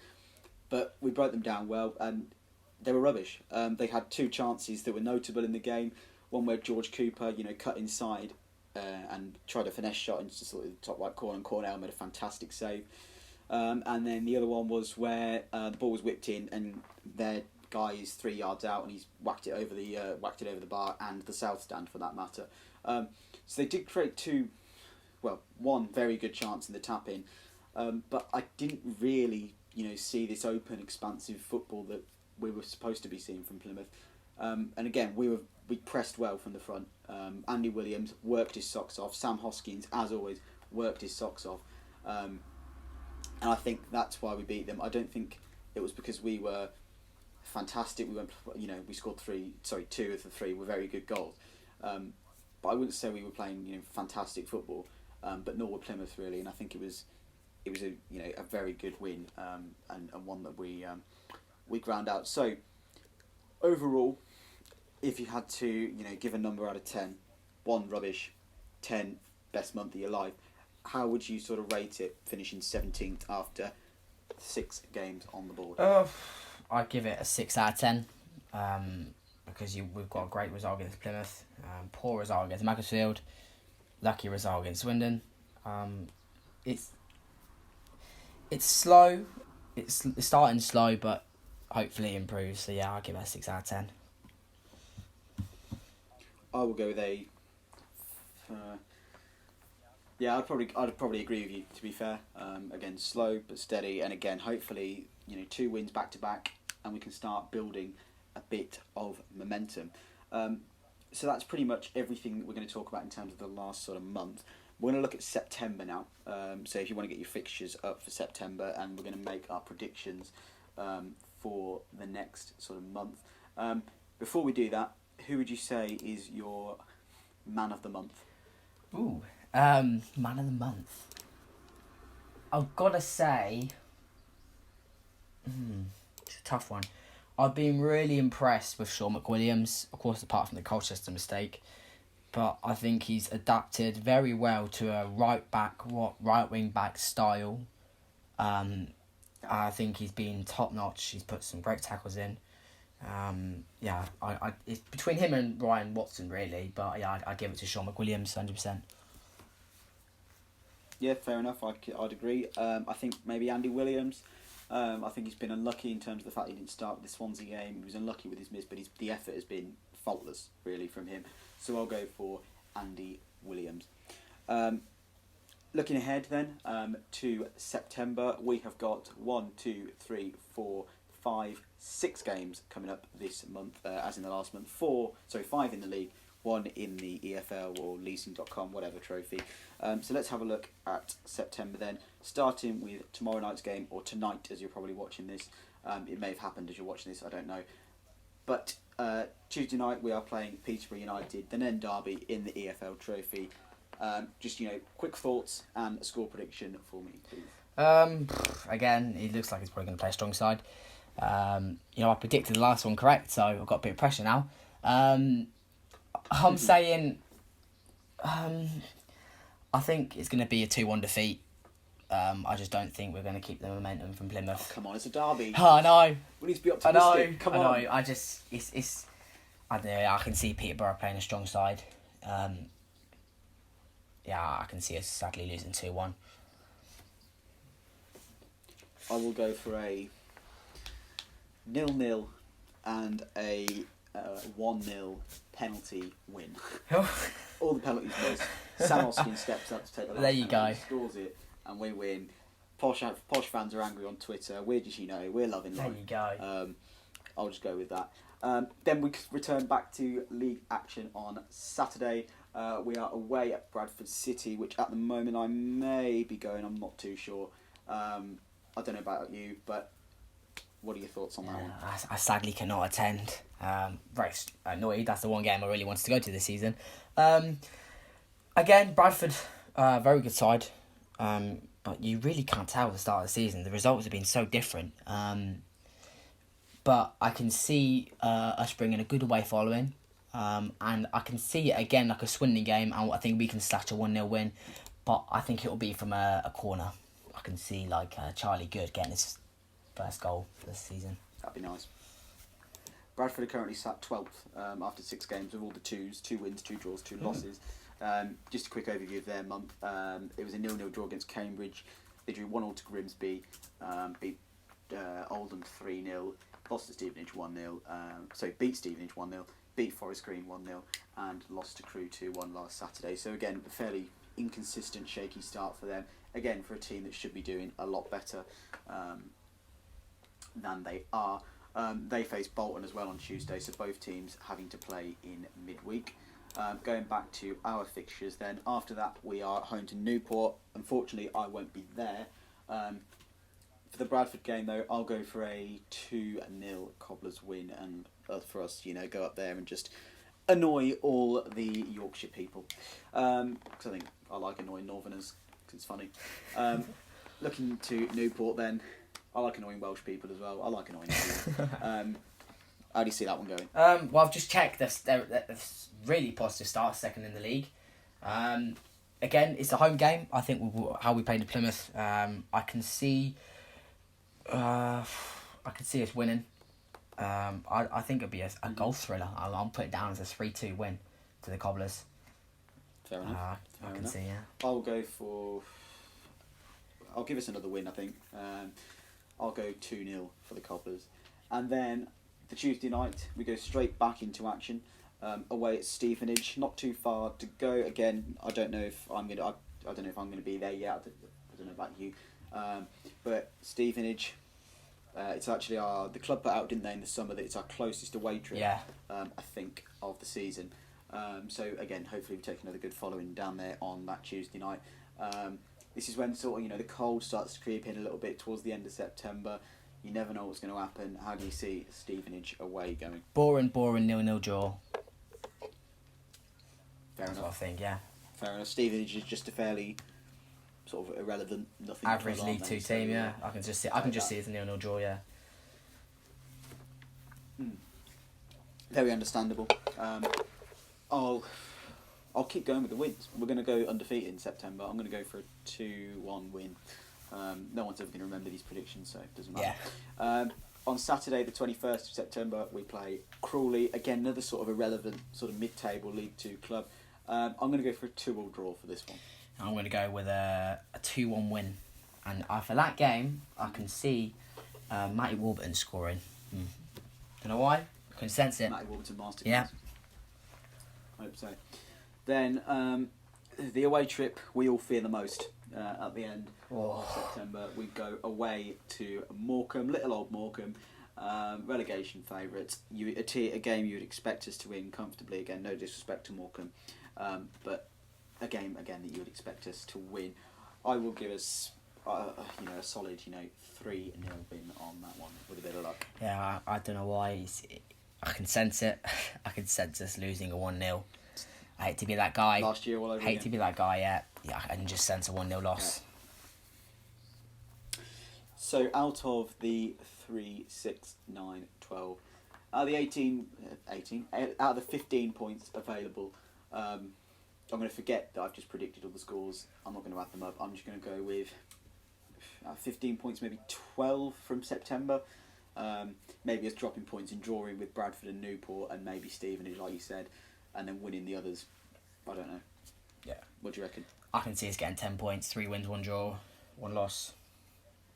But we broke them down well, and they were rubbish. They had 2 chances that were notable in the game. One where George Cooper, cut inside and tried a finesse shot into sort of the top right corner, and Cornell made a fantastic save. And then the other one was where the ball was whipped in, and their guy is 3 yards out, and he's whacked it over the bar and the south stand for that matter. So they did create one very good chance in the tap in, but I didn't really see this open, expansive football that we were supposed to be seeing from Plymouth. And again, we pressed well from the front. Andy Williams worked his socks off. Sam Hoskins, as always, worked his socks off. And I think that's why we beat them. I don't think it was because we were fantastic. We scored 2 of the 3 were very good goals. But I wouldn't say we were playing fantastic football. But nor were Plymouth really. And I think it was a very good win, and one that we ground out. So overall, if you had to give a number out of 10, 1 rubbish, 10 best month of your life, how would you sort of rate it, finishing 17th after 6 games on the board? I'd give it a 6 out of 10, because we've got a great result against Plymouth, poor result against Macclesfield, lucky result against Swindon. It's slow, it's starting slow, but hopefully it improves. So yeah, I'll give it a 6 out of 10. I will go with a. I'd probably agree with you. To be fair, again, slow but steady, and again, hopefully, 2 wins back to back, and we can start building a bit of momentum. So that's pretty much everything that we're going to talk about in terms of the last sort of month. We're going to look at September now. So if you want to get your fixtures up for September, and we're going to make our predictions for the next sort of month. Before we do that, who would you say is your man of the month? Ooh, man of the month. I've got to say, it's a tough one. I've been really impressed with Sean McWilliams, of course, apart from the Colchester mistake. But I think he's adapted very well to a right wing back style. I think he's been top notch. He's put some great tackles in. It's between him and Ryan Watson really, but yeah, I give it to Sean McWilliams 100%. Yeah, fair enough. I'd agree. I think maybe Andy Williams. I think he's been unlucky in terms of the fact he didn't start the Swansea game. He was unlucky with his miss, but the effort has been faultless, really, from him. So I'll go for Andy Williams. Looking ahead then to September, we have got 6 games coming up this month, as in the last month. 5 in the league, 1 in the EFL or leasing.com, whatever trophy. So let's have a look at September then, starting with tomorrow night's game, or tonight as you're probably watching this. It may have happened as you're watching this, I don't know. But Tuesday night we are playing Peterborough United, the Nen Derby in the EFL trophy. Just, quick thoughts and a score prediction for me, please. Again, it looks like he's probably going to play a strong side. I predicted the last one correct, so I've got a bit of pressure now. I'm saying, I think it's going to be a 2-1 defeat. I just don't think we're going to keep the momentum from Plymouth. Oh, come on, it's a derby. Oh, I know. We need to be optimistic. Come on. I know. I don't know. I can see Peterborough playing a strong side. I can see us sadly losing 2-1. I will go for a 0-0 and a 1-0 penalty win. All the penalties missed. Sam Oskin steps up to take the last There you penalty, go. scores it, and we win. Posh fans are angry on Twitter. We're just, we're loving life. There you go. I'll just go with that. Then we return back to league action on Saturday. We are away at Bradford City, which at the moment I may be going. I'm not too sure. I don't know about you, but what are your thoughts on that one? I sadly cannot attend. Very annoyed. That's the one game I really wanted to go to this season. Again, Bradford, very good side. But you really can't tell at the start of the season. The results have been so different. But I can see us bringing a good away following. And I can see it again like a Swindon game, and I think we can snatch a 1-0 win. But I think it will be from a corner. I can see Charlie Good getting his first goal for this season. That'd be nice. Bradford are currently sat 12th after 6 games with all the 2s, 2 wins, 2 draws, 2 losses. Just a quick overview of their month. It was a 0-0 draw against Cambridge. They drew 1-1 to Grimsby, beat Oldham 3-0, lost to Stevenage 1-0. Beat Stevenage 1-0, beat Forest Green 1-0, and lost to Crewe 2-1 last Saturday. So again, a fairly inconsistent, shaky start for them. Again, for a team that should be doing a lot better than they are. They face Bolton as well on Tuesday, so both teams having to play in midweek. Going back to our fixtures then, after that we are home to Newport. Unfortunately, I won't be there. For the Bradford game though, I'll go for a 2-0 Cobblers win, and for us, go up there and just annoy all the Yorkshire people. Because I think I like annoying Northerners, because it's funny. Looking to Newport then, I like annoying Welsh people as well. I like annoying people. How do you see that one going? Well, I've just checked. They're really positive start, second in the league. Again, it's a home game. I think how we played at Plymouth, I can see us winning. I think it'll be a goal thriller. I'll put it down as a 3-2 win to the Cobblers. Fair enough. I can see, yeah. I'll give us another win, I think. I'll go 2-0 for the Cobblers. And then the Tuesday night, we go straight back into action. Away at Stevenage, not too far to go. Again, I don't know if I'm gonna be there yet. I don't know about you, but Stevenage, it's actually the club put out, didn't they, in the summer, that it's our closest away trip. Yeah. I think of the season. So again, hopefully we take another good following down there on that Tuesday night. This is when sort of the cold starts to creep in a little bit towards the end of September. You never know what's going to happen. How do you see Stevenage away going? Boring 0-0 draw. Fair That's enough. what I think, yeah. Fair enough. Stevenage is just a fairly sort of irrelevant, nothing. Average club, League aren't Two they? So, team, yeah. I can just see it as a 0-0 draw, yeah. Very understandable. I'll keep going with the wins. We're going to go undefeated in September. I'm going to go for a 2-1 win. No one's ever going to remember these predictions, so it doesn't matter. Yeah. On Saturday, the 21st of September, we play Crawley. Again, another sort of irrelevant, sort of mid-table League 2 club. I'm going to go for a 2-2 draw for this one. I'm going to go with a 2-1 win. And for that game, I can see Matty Warburton scoring. Don't know why. I can sense it. Matty Warburton masterclass. Yeah. I hope so. Then the away trip we all fear the most at the end of September. We go away to Morecambe, little old Morecambe, relegation favourites. A game you would expect us to win comfortably. Again, no disrespect to Morecambe, but a game again that you would expect us to win. I will give us a solid 3-0 win on that one with a bit of luck. Yeah, I don't know why. I can sense it. I can sense us losing a 1-0. I hate to be that guy. Last year all over again. To be that guy, yeah. Yeah, I can just sense a 1-0 loss. Yeah. So out of the 3, 6, 9, 12, out of the out of the 15 points available, I'm going to forget that I've just predicted all the scores. I'm not going to add them up. I'm just going to go with 15 points, maybe 12 from September. Maybe us dropping points and drawing with Bradford and Newport and maybe Stevenage, like you said, and then winning the others. I don't know. Yeah. What do you reckon? I can see us getting 10 points, 3 wins, 1 draw, 1 loss.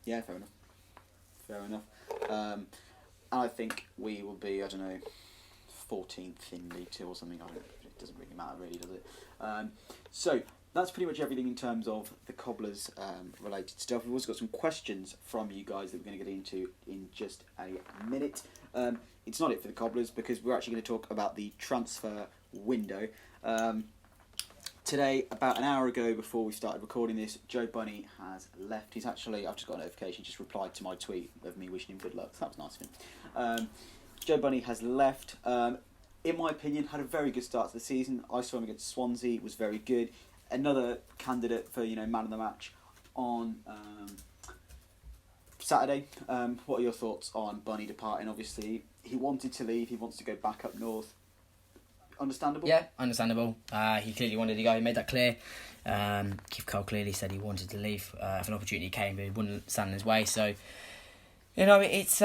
Yeah, fair enough. Fair enough. And I think we will be, 14th in League 2 or something. It doesn't really matter, really, does it? So that's pretty much everything in terms of the Cobblers related stuff. We've also got some questions from you guys that we're going to get into in just a minute. It's not it for the Cobblers because we're actually going to talk about the transfer window. Today, about an hour ago before we started recording this, Joe Bunny has left. He's actually, I've just got a notification, just replied to my tweet of me wishing him good luck. So that was nice of him. Joe Bunny has left. In my opinion, had a very good start to the season. I saw him against Swansea, was very good. Another candidate for man of the match on Saturday. What are your thoughts on Bunny departing? Obviously, he wanted to leave. He wants to go back up north. Understandable? Yeah, understandable. He clearly wanted to go. He made that clear. Keith Cole clearly said he wanted to leave. If an opportunity came, but he wouldn't stand in his way. So, it's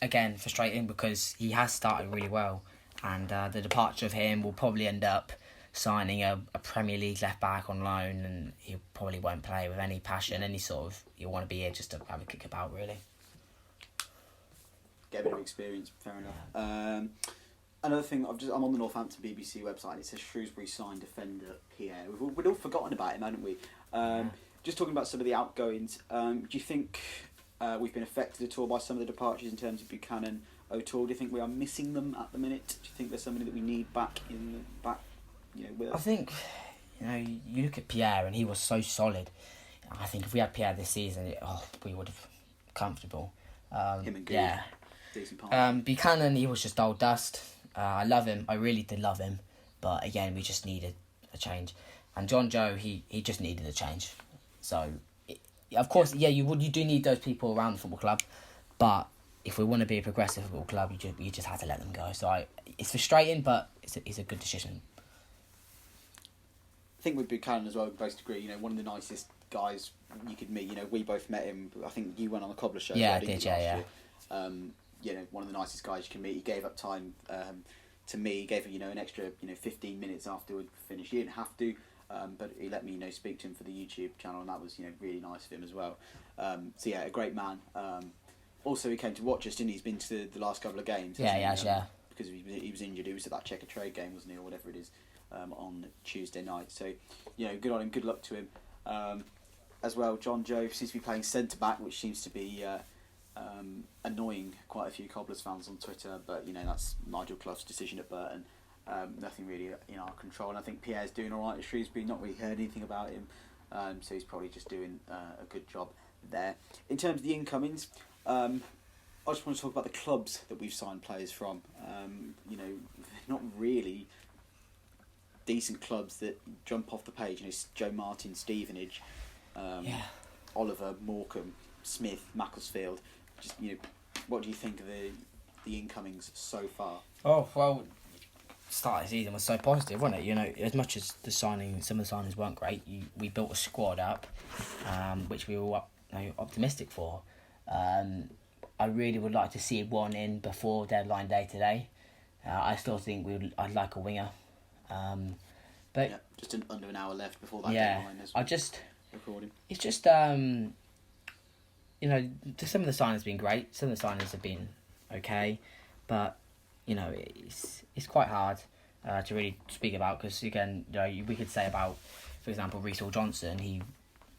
again frustrating because he has started really well, and the departure of him will probably end up signing a Premier League left back on loan, and he probably won't play with any passion, any sort of. He'll want to be here just to have a kick about, really. Get a bit of experience. Fair enough. Another thing, I'm on the Northampton BBC website, and it says Shrewsbury signed defender Pierre. We'd all forgotten about him, hadn't we? Just talking about some of the outgoings, do you think we've been affected at all by some of the departures in terms of Buchanan, O'Toole? Do you think we are missing them at the minute? Do you think there's somebody that we need back with us? I think, you look at Pierre, and he was so solid. I think if we had Pierre this season, we would have comfortable. Him and Good. Yeah. Decent partner. Buchanan, he was just old dust. I love him. I really did love him. But again, we just needed a change. And John Joe, he just needed a change. So, of course, you do need those people around the football club. But if we want to be a progressive football club, you just have to let them go. So it's frustrating, but it's a good decision. I think with Buchanan as well, we both agree, one of the nicest guys you could meet. We both met him. I think you went on the Cobbler show. Yeah, I did, yeah. One of the nicest guys you can meet. He gave up time to me. He gave an extra 15 minutes after we'd finished. He didn't have to, but he let me speak to him for the YouTube channel, and that was really nice of him as well. So yeah, a great man. Also, he came to watch us, didn't he? He's been to the last couple of games. Yeah, he has, yeah. Because he was injured. He was at that Checker Trade game, wasn't he, or whatever it is, on Tuesday night. So good on him. Good luck to him. As well, John Joe seems to be playing centre back, which seems to be annoying quite a few Cobblers fans on Twitter, but that's Nigel Clough's decision at Burton. Nothing really in our control, and I think Pierre's doing all right at Shrewsbury. Not really heard anything about him, so he's probably just doing a good job there. In terms of the incomings, I just want to talk about the clubs that we've signed players from. Not really decent clubs that jump off the page. Joe Martin, Stevenage, Oliver, Morecambe, Smith, Macclesfield. What do you think of the incomings so far? Oh, well, start of the season was so positive, wasn't it? As much as some of the signings weren't great, we built a squad up, which we were optimistic for. I really would like to see one in before deadline day today. I still think I'd like a winger. But just under an hour left before that deadline. Recording. It's just some of the signings have been great. Some of the signings have been okay, but it's quite hard to really speak about, because again, we could say about, for example, Reece Johnson. He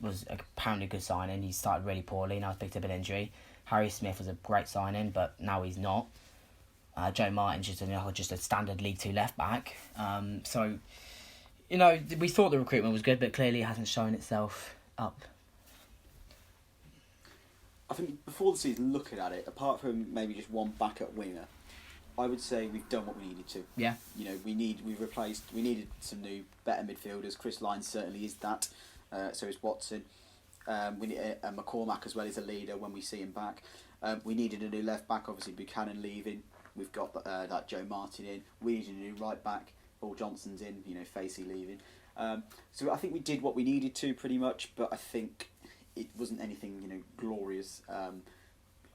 was apparently a good signing. He started really poorly. Now he's picked up an injury. Harry Smith was a great signing, but now he's not. Joe Martin's just a standard League Two left back. So we thought the recruitment was good, but clearly it hasn't shown itself up. I think before the season, looking at it, apart from maybe just one backup winger, I would say we've done what we needed to. Yeah. We needed some new, better midfielders. Chris Lyne certainly is that. So is Watson. We need a McCormack as well as a leader when we see him back. We needed a new left back, obviously Buchanan leaving. We've got that Joe Martin in. We needed a new right back. Paul Johnson's in. Facey leaving. So I think we did what we needed to pretty much, but I think it wasn't anything glorious.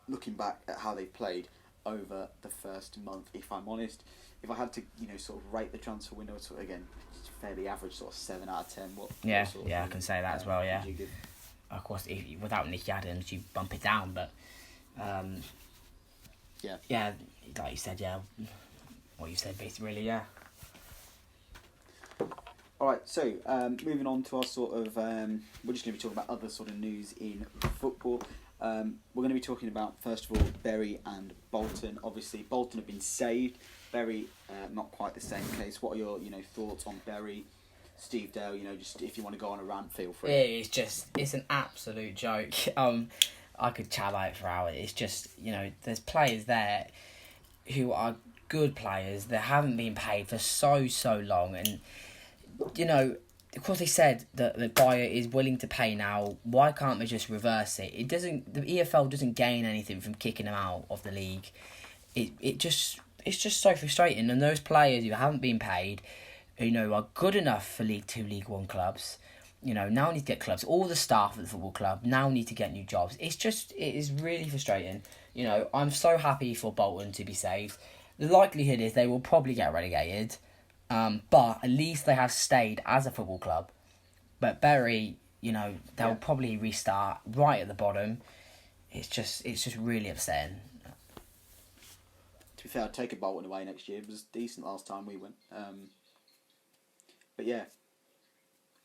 Looking back at how they played over the first month, if I'm honest, if I had to sort of rate the transfer window, again, it's fairly average, sort of 7 out of 10. I can say that as well. Yeah. Of course, without Nicky Adams, you bump it down, but like you said, what you said, basically, really, yeah. All right, so moving on to our sort of, we're just going to be talking about other sort of news in football. We're going to be talking about, first of all, Bury and Bolton. Obviously, Bolton have been saved. Bury, not quite the same case. What are your thoughts on Bury? Steve Dale, just if you want to go on a rant, feel free. It's an absolute joke. I could chat about it for hours. It's just, there's players there who are good players that haven't been paid for so long, and of course they said that the buyer is willing to pay now. Why can't they just reverse it? The EFL doesn't gain anything from kicking them out of the league. It's just so frustrating, and those players who haven't been paid, are good enough for League 2, League 1 clubs, now need to get clubs. All the staff at the football club now need to get new jobs. It is really frustrating. I'm so happy for Bolton to be saved. The likelihood is they will probably get relegated, but at least they have stayed as a football club. But Bury, they'll probably restart right at the bottom. It's just really upsetting. To be fair, I'd take a Bolton away next year. It was decent last time we went. But yeah,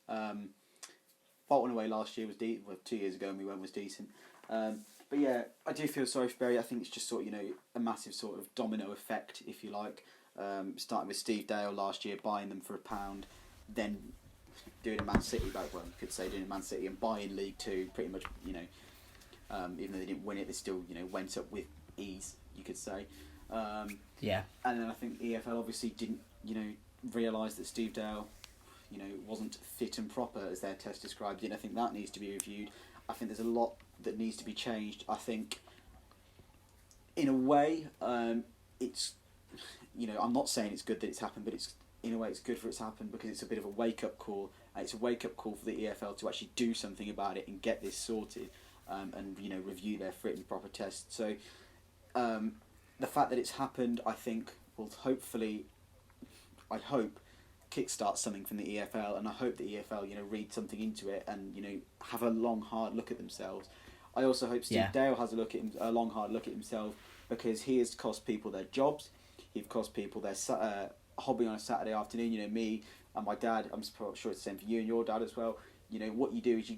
Bolton away last year was 2 years ago, and we went was decent. But yeah, I do feel sorry for Bury. I think it's just sort of a massive sort of domino effect, if you like. Starting with Steve Dale last year, buying them for £1, then doing a Man City doing a Man City and buying League 2 pretty much. Even though they didn't win it, they still went up with ease, you could say. And then I think EFL obviously didn't realise that Steve Dale wasn't fit and proper as their test described it. I think that needs to be reviewed. I think there's a lot that needs to be changed. I think in a way it's I'm not saying it's good that it's happened, but it's in a way it's good for it's happened because it's a bit of a wake-up call. It's a wake-up call for the EFL to actually do something about it and get this sorted, and review their fit and proper tests. So the fact that it's happened, I think, will hopefully, I hope, kickstart something from the EFL, and I hope the EFL read something into it and have a long hard look at themselves. I also hope Steve Dale has a long hard look at himself, because he has cost people their jobs. He's cost people their hobby on a Saturday afternoon. Me and my dad, I'm sure it's the same for you and your dad as well. What you do is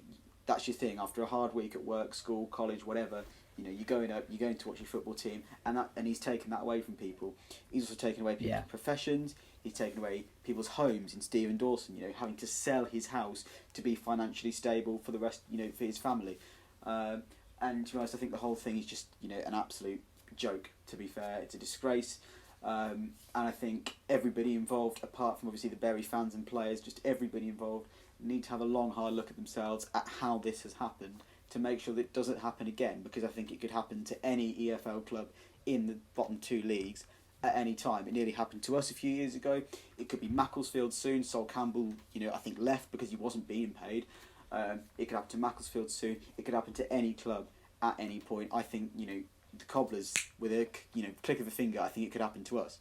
that's your thing. After a hard week at work, school, college, whatever, you're going to watch your football team, and he's taken that away from people. He's also taken away people's professions. He's taken away people's homes in Stephen Dawson, having to sell his house to be financially stable for the rest, for his family. And to be honest, I think the whole thing is just an absolute joke. To be fair, it's a disgrace. And I think everybody involved, apart from obviously the Bury fans and players, just everybody involved, need to have a long, hard look at themselves at how this has happened to make sure that it doesn't happen again, because I think it could happen to any EFL club in the bottom 2 leagues at any time. It nearly happened to us a few years ago. It could be Macclesfield soon. Sol Campbell, I think left because he wasn't being paid. It could happen to Macclesfield soon. It could happen to any club at any point. I think, the Cobblers, with a click of a finger, I think it could happen to us.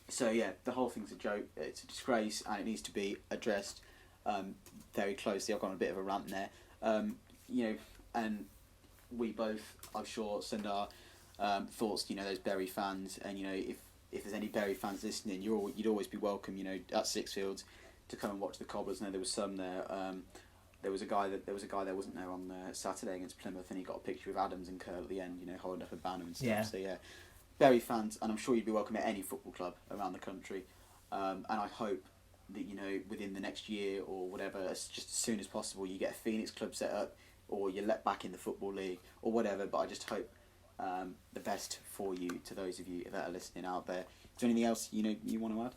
So yeah, the whole thing's a joke. It's a disgrace, and it needs to be addressed very closely. I've gone on a bit of a rant there. And we both, I'm sure, send our thoughts to those Bury fans, and if there's any Bury fans listening, you'd always be welcome at Sixfields to come and watch the Cobblers. I know there was some there. There was a guy that wasn't there on Saturday against Plymouth, and he got a picture with Adams and Curl at the end, holding up a banner and stuff. Yeah. So yeah, Bury fans, and I'm sure you'd be welcome at any football club around the country. And I hope that within the next year or whatever, just as soon as possible, you get a Phoenix club set up, or you're let back in the Football League or whatever. But I just hope the best for you, to those of you that are listening out there. Is there anything else you want to add?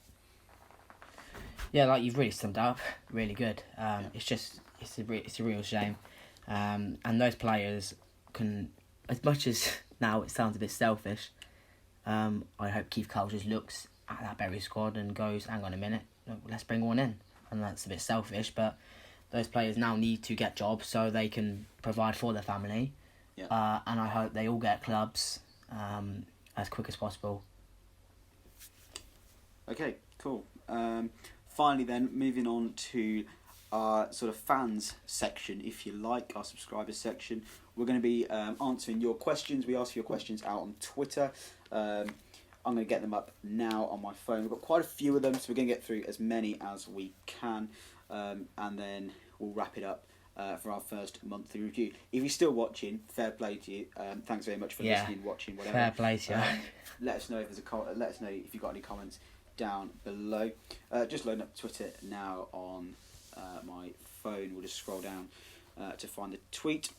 Yeah, like you've really summed up, really good. It's a real shame, and those players can, as much as now it sounds a bit selfish. I hope Keith Cole just looks at that Bury squad and goes, "Hang on a minute, let's bring one in." And that's a bit selfish, but those players now need to get jobs so they can provide for their family. Yeah. And I hope they all get clubs as quick as possible. Okay, cool. Finally then, moving on to our sort of fans section, if you like, our subscribers section. We're going to be answering your questions. We ask your questions out on Twitter. I'm going to get them up now on my phone. We've got quite a few of them, so we're going to get through as many as we can, and then we'll wrap it up for our first monthly review. If you're still watching, fair play to you. Thanks very much for listening, watching, whatever. Fair play to you. Let us know if there's let us know if you've got any comments down below. Just loading up Twitter now on my phone. We'll just scroll down to find the tweet.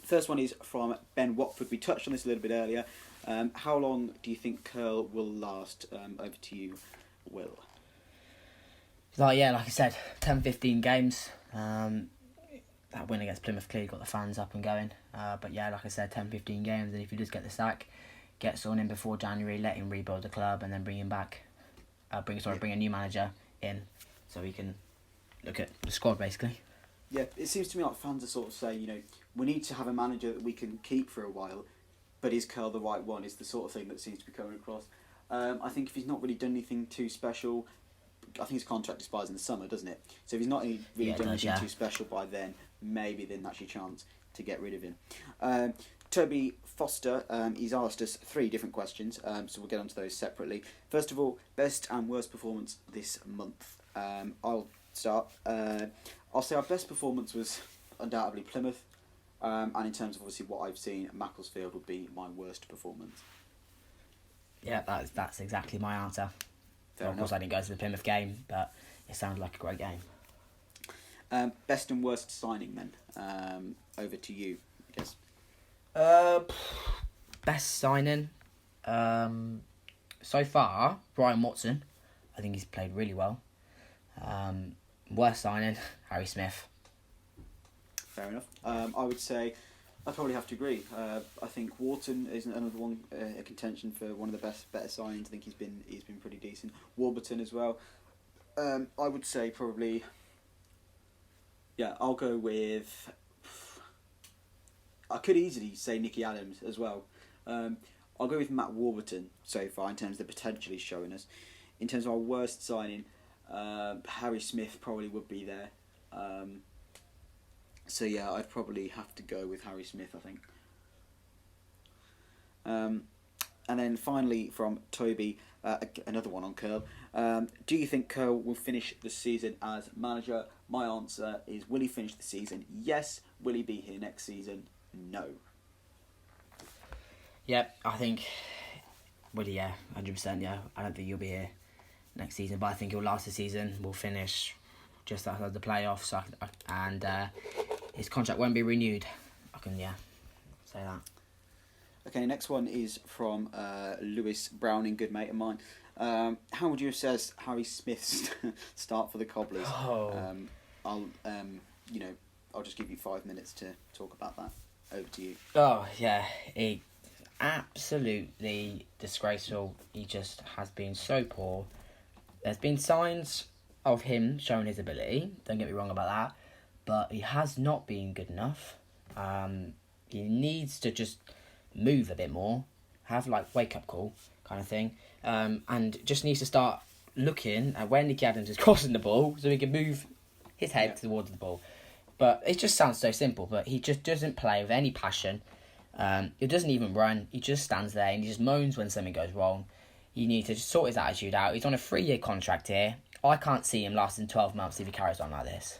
First one is from Ben Watford. We touched on this a little bit earlier. How long do you think Curl will last? Over to you, Will. Like I said, 10-15 games. That win against Plymouth clearly got the fans up and going. But yeah, like I said, 10-15 games, and if you just get the sack, get someone in before January, let him rebuild the club, and then bring him back. Bring a new manager in, so we can look at the squad basically. Yeah, it seems to me like fans are sort of saying, we need to have a manager that we can keep for a while, but is Curl the right one? Is the sort of thing that seems to be coming across. I think if he's not really done anything too special, I think his contract expires in the summer, doesn't it? So if he's not really done anything too special by then, maybe then that's your chance to get rid of him. Toby Foster, he's asked us 3 different questions, so we'll get onto those separately. First of all, best and worst performance this month. I'll start. I'll say our best performance was undoubtedly Plymouth, and in terms of obviously what I've seen, Macclesfield would be my worst performance. Yeah, that's exactly my answer. Of course, I didn't go to the Plymouth game, but it sounded like a great game. Best and worst signing then. Over to you, I guess. Best signing. So far, Brian Watson. I think he's played really well. Worst signing, Harry Smith. Fair enough. I would say I probably have to agree. I think Wharton is another one, a contention for one of the better signings. I think he's been pretty decent. Warburton as well. I would say probably. Yeah, I'll go with. I could easily say Nicky Adams as well. I'll go with Matt Warburton so far in terms of the potential he's showing us. In terms of our worst signing, Harry Smith probably would be there. So yeah, I'd probably have to go with Harry Smith, I think. And then finally from Toby, another one on Curl. Do you think Curl will finish the season as manager? My answer is, will he finish the season? Yes. Will he be here next season? No. Yep, I think, 100%, yeah. I don't think he'll be here next season, but I think he'll last the season. We'll finish just outside the playoffs, and his contract won't be renewed. I can say that. Okay, next one is from Lewis Browning, good mate of mine. How would you assess Harry Smith's start for the Cobblers? I'll just give you 5 minutes to talk about that. Over to you. Oh yeah, he absolutely disgraceful. He just has been so poor. There's been signs of him showing his ability. Don't get me wrong about that, but he has not been good enough. He needs to just move a bit more, have like wake up call kind of thing, and just needs to start looking at when Nicky Adams is crossing the ball so he can move his head towards the ball. But it just sounds so simple, but he just doesn't play with any passion. He doesn't even run. He just stands there and he just moans when something goes wrong. You need to just sort his attitude out. He's on a 3-year contract here. I can't see him lasting 12 months if he carries on like this.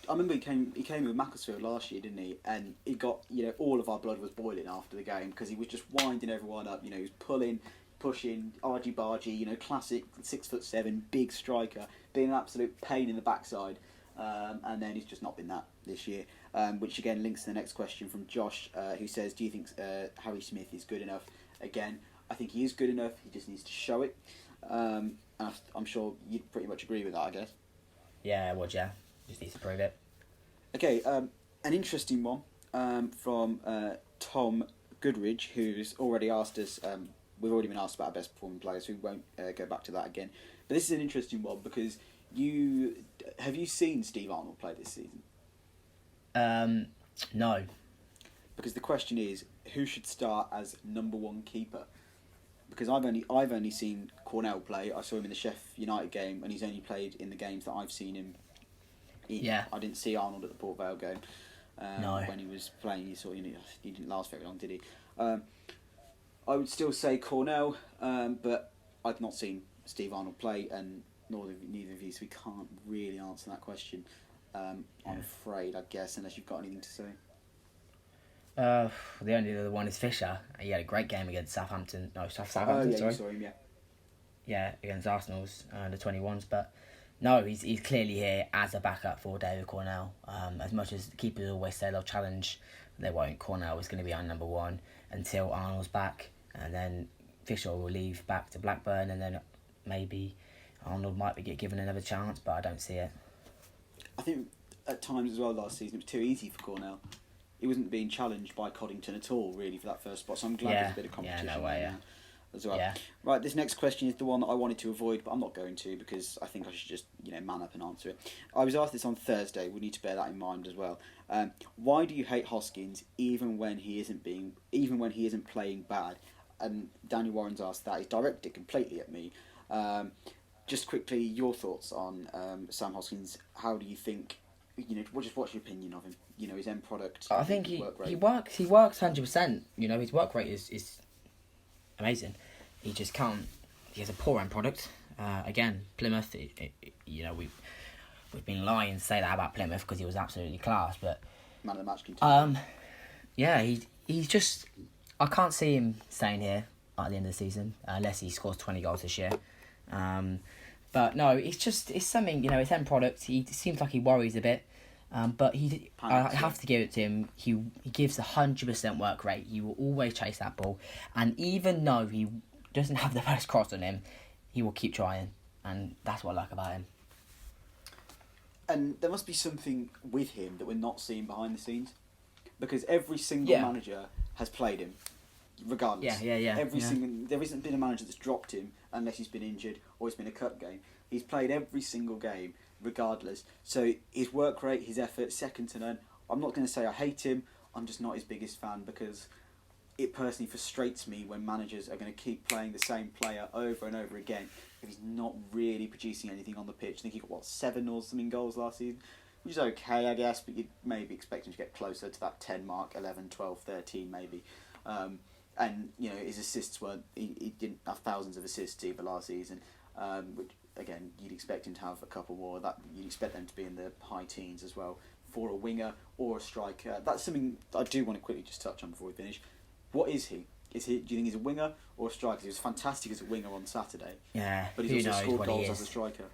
I remember he came with Macclesfield last year, didn't he? And he got, all of our blood was boiling after the game because he was just winding everyone up. He was pulling, pushing, argy-bargy, classic 6'7", big striker, being an absolute pain in the backside. And then he's just not been that this year, which again links to the next question from Josh, who says, do you think Harry Smith is good enough? Again, I think he is good enough, he just needs to show it. And I'm sure you'd pretty much agree with that, I guess. Yeah, I would, yeah. Just needs to prove it. Okay, an interesting one from Tom Goodridge, who's already asked us, we've already been asked about our best performing players, so we won't go back to that again. But this is an interesting one because have you seen Steve Arnold play this season? No. Because the question is, who should start as number one keeper? Because I've only seen Cornell play. I saw him in the Sheffield United game, and he's only played in the games that I've seen him in. Yeah. I didn't see Arnold at the Port Vale game. No. When he was playing, he didn't last very long, did he? I would still say Cornell, but I've not seen Steve Arnold play, and neither of you, so we can't really answer that question. I'm afraid, I guess, unless you've got anything to say. The only other one is Fisher. He had a great game against Southampton. No, Southampton. Yeah, sorry. you saw him, yeah. Yeah, against Arsenal's the 21s, but no, he's clearly here as a backup for David Cornell. As much as the keepers always say they'll challenge, they won't. Cornell is going to be our number one until Arnold's back, and then Fisher will leave back to Blackburn, and then maybe Arnold might be given another chance, but I don't see it. I think at times as well last season it was too easy for Cornell. He wasn't being challenged by Coddington at all, really, for that first spot. So I'm glad there's a bit of competition as well. Yeah. Right, this next question is the one that I wanted to avoid, but I'm not going to because I think I should just man up and answer it. I was asked this on Thursday. We need to bear that in mind as well. Why do you hate Hoskins even when he isn't playing bad? And Daniel Warren's asked that. He's directed it completely at me. Just quickly, your thoughts on Sam Hoskins. How do you think? What's your opinion of him? His end product. I think he works 100%. His work rate is amazing. He just can't. He has a poor end product. Again, Plymouth. We've been lying to say that about Plymouth because he was absolutely class, but man of the match contender. Yeah, he's just. I can't see him staying here at the end of the season unless he scores 20 goals this year. But no, it's something, his end product, he seems like he worries a bit, but I have to give it to him, he gives 100% work rate, he will always chase that ball, and even though he doesn't have the first cross on him, he will keep trying, and that's what I like about him. And there must be something with him that we're not seeing behind the scenes, because every single manager has played him, regardless. There hasn't been a manager that's dropped him unless he's been injured or it's been a cup game. He's played every single game, regardless. So his work rate, his effort, second to none. I'm not going to say I hate him. I'm just not his biggest fan because it personally frustrates me when managers are going to keep playing the same player over and over again if he's not really producing anything on the pitch. I think he got 7 or something goals last season, which is okay, I guess, but you'd maybe expect him to get closer to that 10 mark, 11, 12, 13 maybe. And his assists weren't. He didn't have thousands of assists either last season, which again you'd expect him to have a couple more. That you'd expect them to be in the high teens as well for a winger or a striker. That's something I do want to quickly just touch on before we finish. What is he? Do you think he's a winger or a striker? He was fantastic as a winger on Saturday. Yeah, but he's also scored goals as a striker.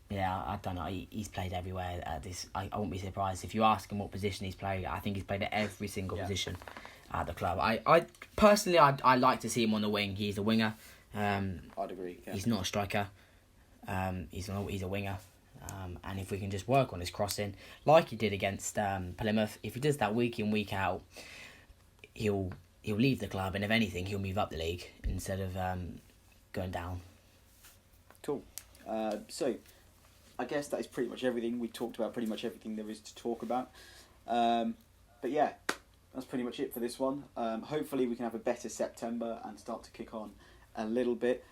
Yeah, I don't know. He's played everywhere. I won't be surprised if you ask him what position he's played. I think he's played at every single position at the club. I personally, I like to see him on the wing. He's a winger. I'd agree. Yeah. He's not a striker. He's a winger. And if we can just work on his crossing, like he did against Plymouth, if he does that week in, week out, he'll leave the club, and if anything, he'll move up the league instead of going down. Cool. So, I guess that is pretty much everything. We talked about pretty much everything there is to talk about. But yeah, that's pretty much it for this one. Hopefully we can have a better September and start to kick on a little bit.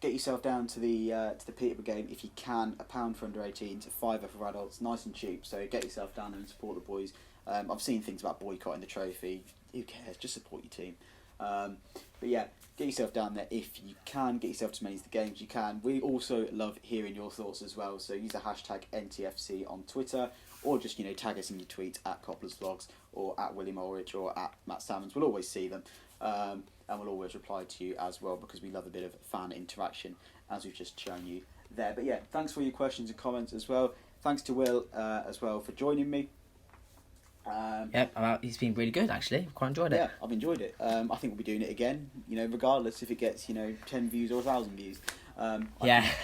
Get yourself down to the Peterborough game if you can. £1 for under 18s, £5 for adults, nice and cheap. So get yourself down there and support the boys. I've seen things about boycotting the trophy. Who cares? Just support your team. But yeah, get yourself down there if you can. Get yourself to as many of the games you can. We also love hearing your thoughts as well. So use the hashtag NTFC on Twitter, or just tag us in your tweets at Cobblers Vlogs or at William Ulrich or at Matt Salmons. We'll always see them, and we'll always reply to you as well, because we love a bit of fan interaction, as we've just shown you there. But yeah, thanks for your questions and comments as well. Thanks to Will as well for joining me. It's been really good actually. Quite enjoyed it. Yeah, I've enjoyed it. I think we'll be doing it again. Regardless if it gets 10 views or 1,000 views. I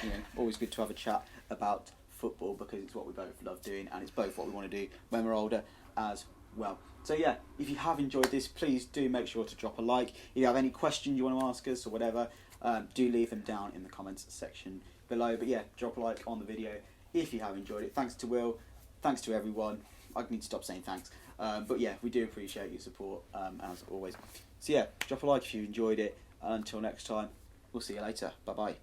think, always good to have a chat about football, because it's what we both love doing, and it's both what we want to do when we're older as well. So yeah, if you have enjoyed this, please do make sure to drop a like. If you have any questions you want to ask us or whatever, do leave them down in the comments section below. But yeah, drop a like on the video if you have enjoyed it. Thanks to Will. Thanks to everyone. I need to stop saying thanks. But yeah, we do appreciate your support, as always. So yeah, drop a like if you enjoyed it. And until next time, we'll see you later. Bye-bye.